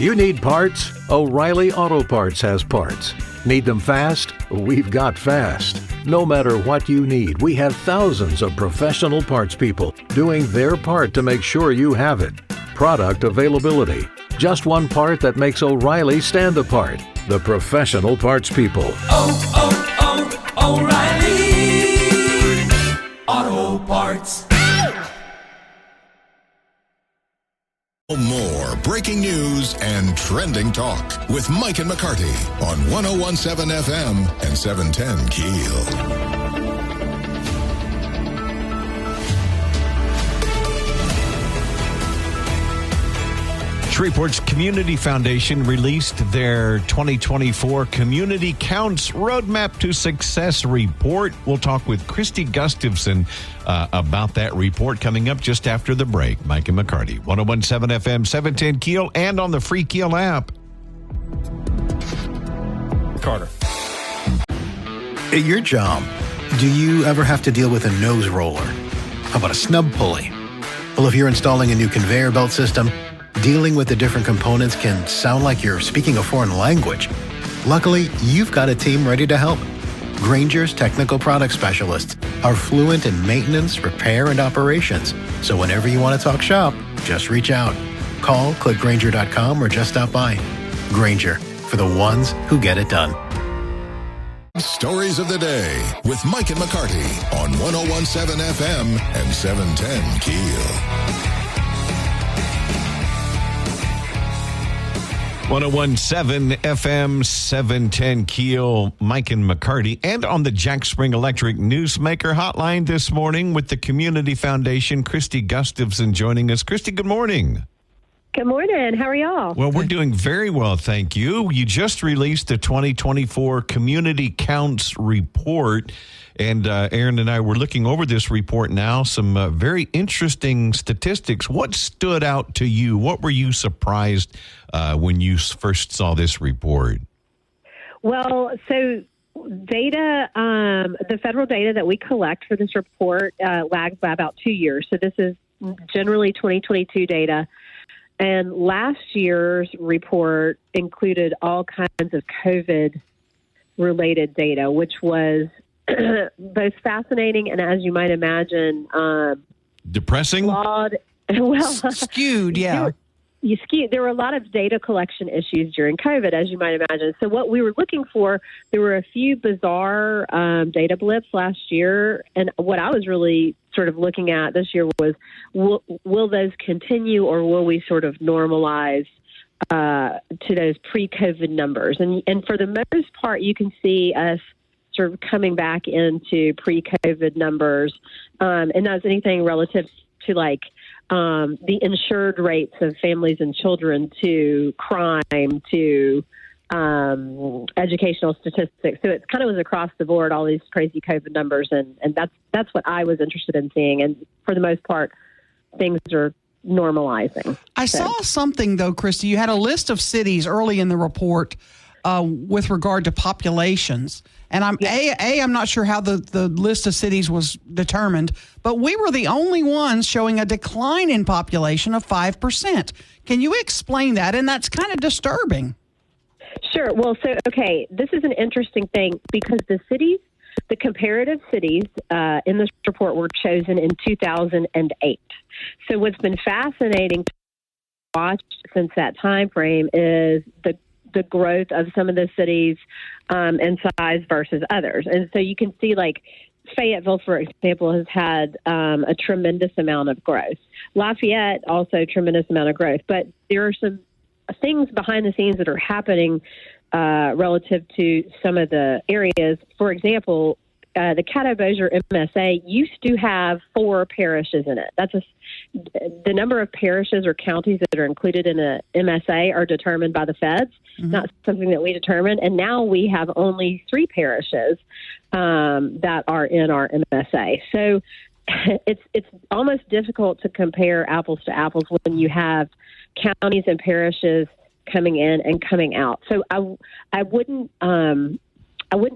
[SPEAKER 5] You need parts? O'Reilly Auto Parts has parts. Need them fast? We've got fast. No matter what you need, we have thousands of professional parts people doing their part to make sure you have it. Product availability. Just one part that makes O'Reilly stand apart. The professional parts people.
[SPEAKER 6] O'Reilly Auto Parts.
[SPEAKER 1] More breaking news and trending talk with Mike and McCarty on 101.7 FM and 710 KEEL.
[SPEAKER 2] Shreveport's Community Foundation released their 2024 Community Counts Roadmap to Success report. We'll talk with Christy Gustafson about that report coming up just after the break. Mike and McCarty, 101.7 FM, 710 KEEL, and on the free KEEL app.
[SPEAKER 18] Carter. At your job, do you ever have to deal with a nose roller? How about a snub pulley? Well, if you're installing a new conveyor belt system, dealing with the different components can sound like you're speaking a foreign language. Luckily, you've got a team ready to help. Grainger's technical product specialists are fluent in maintenance, repair, and operations. So whenever you want to talk shop, just reach out. Call, click Grainger.com, or just stop by. Grainger, for the ones who get it done.
[SPEAKER 1] Stories of the day with Mike and McCarty on 101.7 FM and 710 KEEL.
[SPEAKER 2] 1017 FM 710 KEEL, Mike and McCarty, and on the Jack Spring Electric Newsmaker hotline this morning with the Community Foundation, Christy Gustafson joining us. Christy, good morning.
[SPEAKER 7] Good morning. How are y'all?
[SPEAKER 2] Well, we're doing very well, thank you. You just released the 2024 Community Counts Report, and Aaron and I were looking over this report now. Some very interesting statistics. What stood out to you? What were you surprised when you first saw this report?
[SPEAKER 7] Well, so data, the federal data that we collect for this report lags by about 2 years. So this is generally 2022 data. And last year's report included all kinds of COVID-related data, which was both fascinating and, as you might imagine,
[SPEAKER 2] depressing.
[SPEAKER 7] Flawed.
[SPEAKER 4] Skewed, yeah.
[SPEAKER 7] There were a lot of data collection issues during COVID, as you might imagine. So what we were looking for, there were a few bizarre data blips last year, and what I was really sort of looking at this year was, will those continue, or will we sort of normalize to those pre-COVID numbers? And for the most part, you can see us sort of coming back into pre-COVID numbers, and that's anything relative to like the insured rates of families and children, to crime, to educational statistics. So it kind of was across the board, all these crazy COVID numbers, and that's what I was interested in seeing. And for the most part, things are normalizing.
[SPEAKER 4] I saw something, though, Christy. You had a list of cities early in the report with regard to populations. And I'm not sure how the list of cities was determined, but we were the only ones showing a decline in population of 5%. Can you explain that? And that's kind of disturbing.
[SPEAKER 7] Sure. Well, this is an interesting thing because the comparative cities in this report were chosen in 2008. So what's been fascinating to watch since that time frame is the growth of some of the cities in size versus others. And so you can see, like, Fayetteville, for example, has had a tremendous amount of growth. Lafayette, also a tremendous amount of growth. But there are some things behind the scenes that are happening relative to some of the areas. For example, the Caddo-Bossier MSA used to have 4 parishes in it. The number of parishes or counties that are included in a MSA are determined by the feds, not something that we determine. And now we have only 3 parishes that are in our MSA. So it's almost difficult to compare apples to apples when you have counties and parishes coming in and coming out. So I wouldn't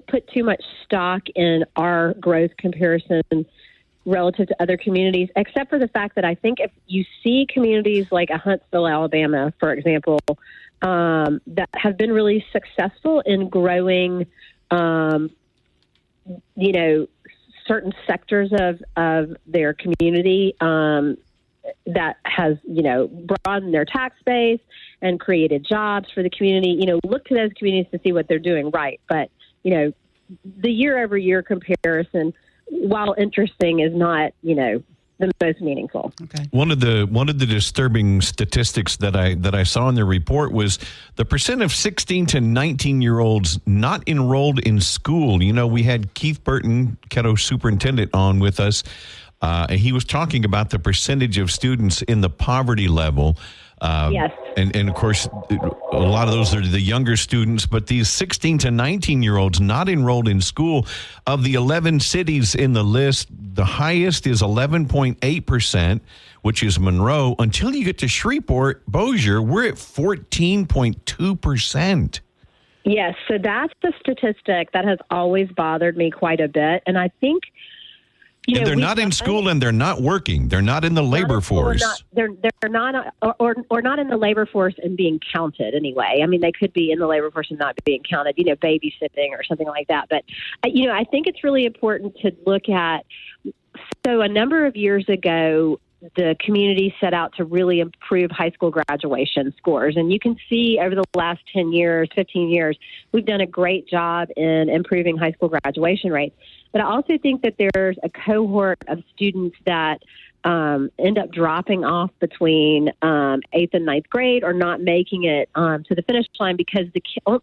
[SPEAKER 7] put too much stock in our growth comparison relative to other communities, except for the fact that I think if you see communities like Huntsville, Alabama, for example, that have been really successful in growing, certain sectors of their community, that has, broadened their tax base and created jobs for the community. Look to those communities to see what they're doing right. But, the year-over-year comparison, while interesting, is not, the most meaningful.
[SPEAKER 4] Okay.
[SPEAKER 2] One of the disturbing statistics that I saw in the report was the percent of 16 to 19-year-olds not enrolled in school. We had Keith Burton, Caddo superintendent, on with us. And he was talking about the percentage of students in the poverty level.
[SPEAKER 7] Yes.
[SPEAKER 2] And of course, a lot of those are the younger students, but these 16 to 19-year-olds not enrolled in school, of the 11 cities in the list, the highest is 11.8%, which is Monroe. Until you get to Shreveport, Bossier, we're at 14.2%.
[SPEAKER 7] Yes, so that's the statistic that has always bothered me quite a bit. And I think,
[SPEAKER 2] and they're not in school and they're not working. They're not in the labor force.
[SPEAKER 7] They're not, or not in the labor force and being counted anyway. I mean, they could be in the labor force and not being counted, babysitting or something like that. But, I think it's really important to look at. So a number of years ago, the community set out to really improve high school graduation scores. And you can see over the last 10 years, 15 years, we've done a great job in improving high school graduation rates. But I also think that there's a cohort of students that end up dropping off between 8th and 9th grade or not making it to the finish line because the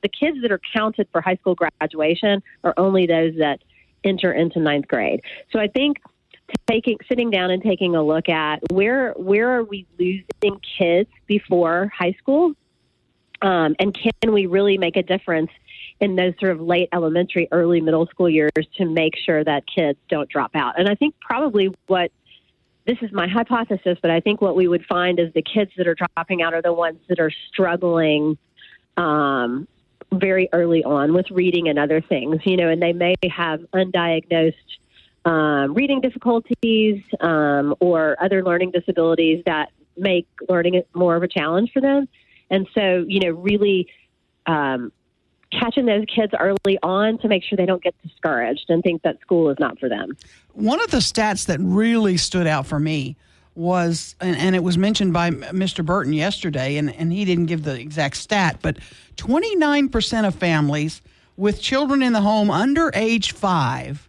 [SPEAKER 7] kids that are counted for high school graduation are only those that enter into 9th grade. So I think sitting down and taking a look at where are we losing kids before high school, and can we really make a difference in those sort of late elementary, early middle school years to make sure that kids don't drop out. And I think probably this is my hypothesis, but I think what we would find is the kids that are dropping out are the ones that are struggling very early on with reading and other things, and they may have undiagnosed reading difficulties or other learning disabilities that make learning more of a challenge for them. And so, really catching those kids early on to make sure they don't get discouraged and think that school is not for them.
[SPEAKER 4] One of the stats that really stood out for me was, and it was mentioned by Mr. Burton yesterday, and he didn't give the exact stat, but 29% of families with children in the home under age 5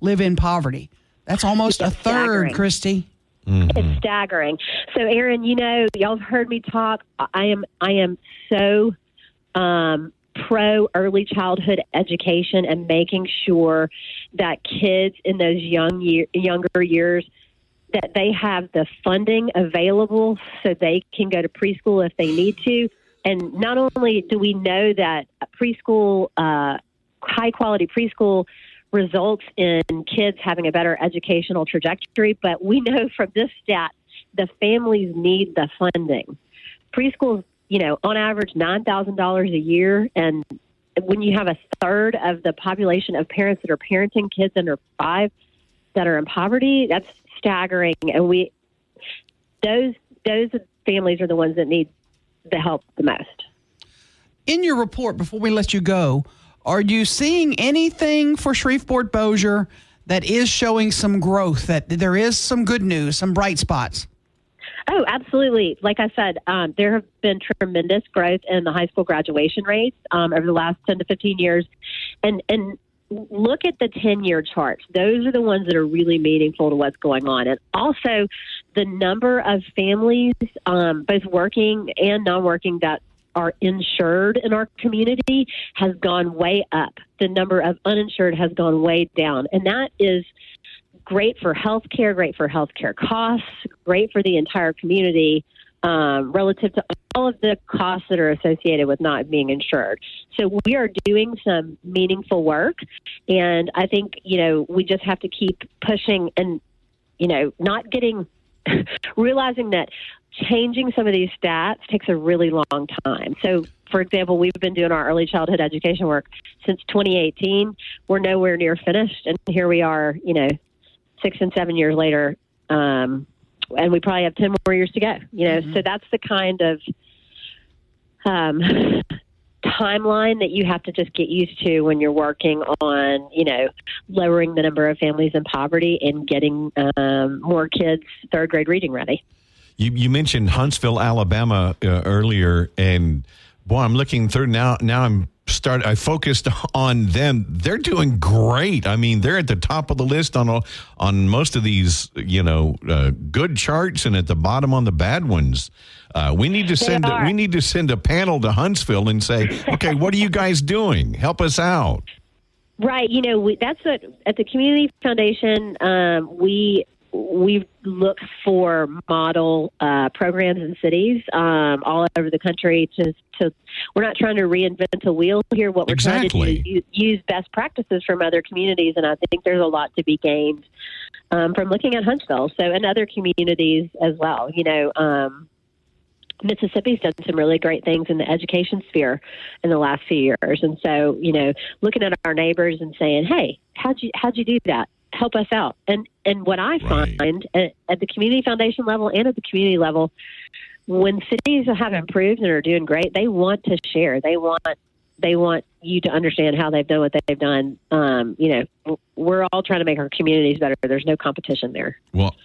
[SPEAKER 4] live in poverty. That's almost a third, staggering. Christy.
[SPEAKER 7] Mm-hmm. It's staggering. So, Aaron, y'all have heard me talk. I am so pro early childhood education and making sure that kids in those younger years that they have the funding available so they can go to preschool if they need to. And not only do we know that preschool, high quality preschool results in kids having a better educational trajectory, but we know from this stat the families need the funding. Preschools, on average $9,000 a year, and when you have a third of the population of parents that are parenting kids under 5 that are in poverty, that's staggering. And those families are the ones that need the help the most.
[SPEAKER 4] In your report, before we let you go, are you seeing anything for Shreveport Bossier that is showing some growth, that there is some good news, some bright spots?
[SPEAKER 7] Oh, absolutely. Like I said, there have been tremendous growth in the high school graduation rates over the last 10 to 15 years. And look at the 10-year charts. Those are the ones that are really meaningful to what's going on. And also the number of families, both working and non-working, that are insured in our community has gone way up. The number of uninsured has gone way down. And that is great for healthcare, great for healthcare costs, great for the entire community relative to all of the costs that are associated with not being insured. So we are doing some meaningful work, and I think, we just have to keep pushing and, not getting realizing that changing some of these stats takes a really long time. So, for example, we've been doing our early childhood education work since 2018. We're nowhere near finished, and here we are, 6 and 7 years later, and we probably have 10 more years to go. So that's the kind of timeline that you have to just get used to when you're working on, lowering the number of families in poverty and getting more kids third grade reading ready.
[SPEAKER 2] You mentioned Huntsville, Alabama earlier, and boy, I'm looking through now. I focused on them. They're doing great. I mean, they're at the top of the list on most of these, good charts, and at the bottom on the bad ones. We need to send a panel to Huntsville and say, okay, what are you guys doing? Help us out.
[SPEAKER 7] Right. That's at the Community Foundation. We look for model programs in cities all over the country. We're not trying to reinvent the wheel here. What we're trying to do is use best practices from other communities, and I think there's a lot to be gained from looking at Huntsville. So, and other communities as well. Mississippi's done some really great things in the education sphere in the last few years, and so looking at our neighbors and saying, "Hey, how'd you do that? Help us out." And what I find at the Community Foundation level and at the community level, when cities have improved and are doing great, they want to share. They want you to understand how they've done what they've done. We're all trying to make our communities better. There's no competition there.
[SPEAKER 2] Well,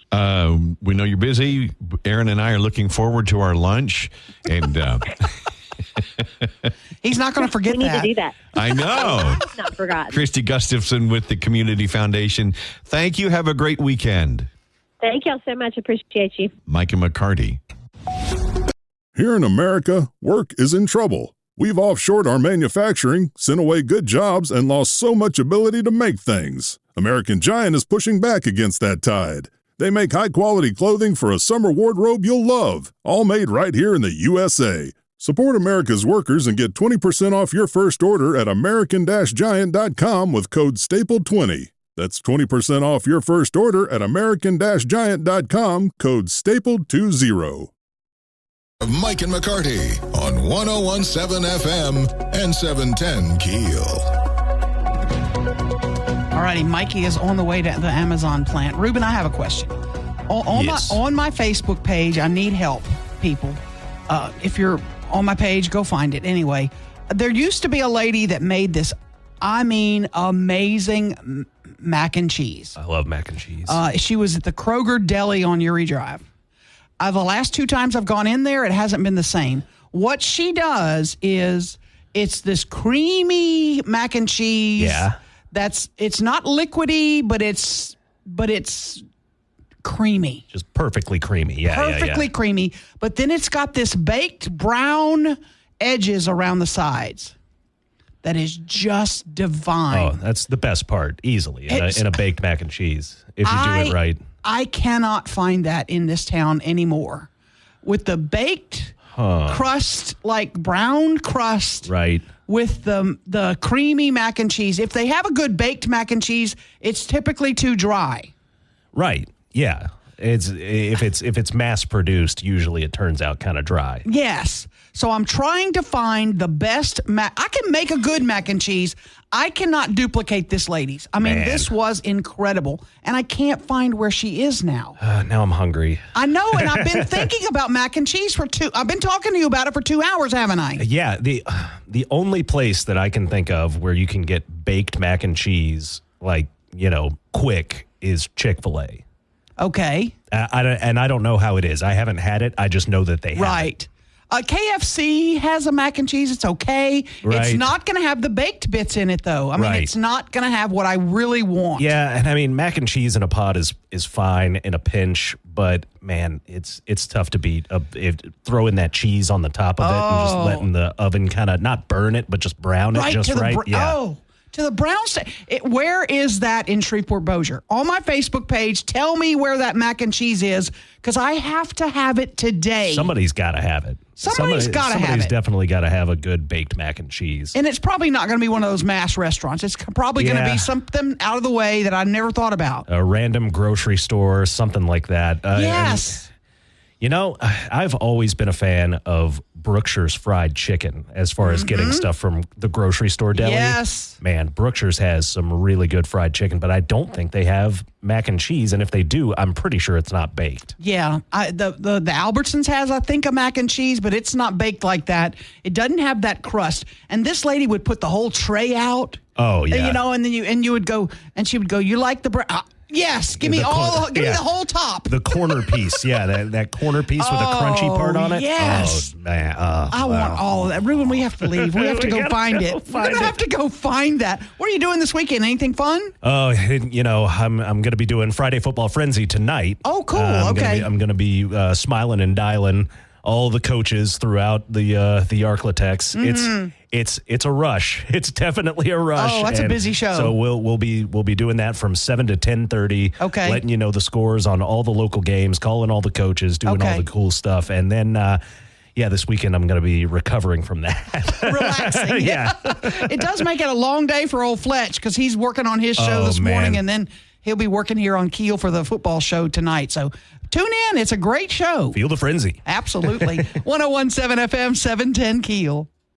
[SPEAKER 2] we know you're busy. Aaron and I are looking forward to our lunch, and
[SPEAKER 4] he's not going to forget
[SPEAKER 7] that. We need to do that.
[SPEAKER 2] I know.
[SPEAKER 7] I've not forgotten.
[SPEAKER 2] Christy Gustafson with the Community Foundation. Thank you. Have a great weekend.
[SPEAKER 7] Thank y'all so much. Appreciate you.
[SPEAKER 2] Mike and McCarty.
[SPEAKER 19] Here in America, work is in trouble. We've offshored our manufacturing, sent away good jobs, and lost so much ability to make things. American Giant is pushing back against that tide. They make high-quality clothing for a summer wardrobe you'll love, all made right here in the USA. Support America's workers and get 20% off your first order at American-Giant.com with code STAPLE20. That's 20% off your first order at American-Giant.com, code STAPLE20.
[SPEAKER 1] Mike and McCarty on 101.7 FM and 710 KEEL.
[SPEAKER 4] All righty, Mikey is on the way to the Amazon plant. Ruben, I have a question. On my Facebook page, I need help, people. If you're on my page, go find it. Anyway, there used to be a lady that made this, amazing mac and cheese.
[SPEAKER 13] I love mac and cheese.
[SPEAKER 4] She was at the Kroger Deli on Uri Drive. The last 2 times I've gone in there, it hasn't been the same. What she does is it's this creamy mac and cheese.
[SPEAKER 13] Yeah.
[SPEAKER 4] It's not liquidy, but it's creamy.
[SPEAKER 13] Just perfectly creamy. Yeah.
[SPEAKER 4] Perfectly creamy. But then it's got this baked brown edges around the sides. That is just divine.
[SPEAKER 13] Oh, that's the best part, easily, in a baked mac and cheese, if you do it right.
[SPEAKER 4] I cannot find that in this town anymore. With the baked crust, like brown crust.
[SPEAKER 13] Right.
[SPEAKER 4] With the creamy mac and cheese. If they have a good baked mac and cheese, it's typically too dry.
[SPEAKER 13] Right. Yeah. If it's mass produced, usually it turns out kind of dry.
[SPEAKER 4] Yes. So I'm trying to find the best I can make a good mac and cheese. I cannot duplicate this lady's. This was incredible. And I can't find where she is now.
[SPEAKER 13] Now I'm hungry.
[SPEAKER 4] I know, and I've been thinking about mac and cheese I've been talking to you about it for 2 hours, haven't I?
[SPEAKER 13] Yeah. The only place that I can think of where you can get baked mac and cheese, quick, is Chick-fil-A.
[SPEAKER 4] Okay.
[SPEAKER 13] And I don't know how it is. I haven't had it. I just know that they have
[SPEAKER 4] right.
[SPEAKER 13] it.
[SPEAKER 4] KFC has a mac and cheese. It's okay.
[SPEAKER 13] Right.
[SPEAKER 4] It's not going to have the baked bits in it, though. It's not going to have what I really want.
[SPEAKER 13] Yeah, and mac and cheese in a pot is fine in a pinch, but man, it's tough to beat. Throwing that cheese on the top of it and just letting the oven kind of not burn it, but just brown it just right.
[SPEAKER 4] To the brown state. Where is that in Shreveport Bossier? On my Facebook page, tell me where that mac and cheese is, because I have to have it today.
[SPEAKER 13] Somebody's got to have it.
[SPEAKER 4] Somebody's got to have it.
[SPEAKER 13] Somebody's definitely got to have a good baked mac and cheese.
[SPEAKER 4] And it's probably not going to be one of those mass restaurants. It's probably going to be something out of the way that I never thought about.
[SPEAKER 13] A random grocery store, something like that.
[SPEAKER 4] Yes.
[SPEAKER 13] I've always been a fan of Brookshire's fried chicken as far as getting stuff from the grocery store deli.
[SPEAKER 4] Yes.
[SPEAKER 13] Man, Brookshire's has some really good fried chicken, but I don't think they have mac and cheese. And if they do, I'm pretty sure it's not baked.
[SPEAKER 4] Yeah. The Albertsons has, I think, a mac and cheese, but it's not baked like that. It doesn't have that crust. And this lady would put the whole tray out.
[SPEAKER 13] Oh, yeah.
[SPEAKER 4] And then you would go, and she would go, you like the bread? Yes, give me the whole top.
[SPEAKER 13] The corner piece, that corner piece with a crunchy part on it.
[SPEAKER 4] Yes,
[SPEAKER 13] oh, man,
[SPEAKER 4] I want all of that. Ruben, we have to leave. We have to go find it. We're gonna have to go find that. What are you doing this weekend? Anything fun?
[SPEAKER 13] Oh, I'm going to be doing Friday Football Frenzy tonight.
[SPEAKER 4] Oh, cool. Okay,
[SPEAKER 13] I'm going to be smiling and dialing all the coaches throughout the Arklatex.
[SPEAKER 4] Mm-hmm.
[SPEAKER 13] It's a rush. It's definitely a rush.
[SPEAKER 4] Oh, that's a busy show.
[SPEAKER 13] So we'll be doing that from 7 to 10:30.
[SPEAKER 4] Okay,
[SPEAKER 13] letting you know the scores on all the local games, calling all the coaches, doing all the cool stuff, and then this weekend I'm going to be recovering from that.
[SPEAKER 4] Relaxing.
[SPEAKER 13] Yeah.
[SPEAKER 4] It does make it a long day for old Fletch because he's working on his show this morning, and then he'll be working here on KEEL for the football show tonight. So tune in. It's a great show.
[SPEAKER 13] Feel the frenzy.
[SPEAKER 4] Absolutely. 101.7 FM, 710 KEEL.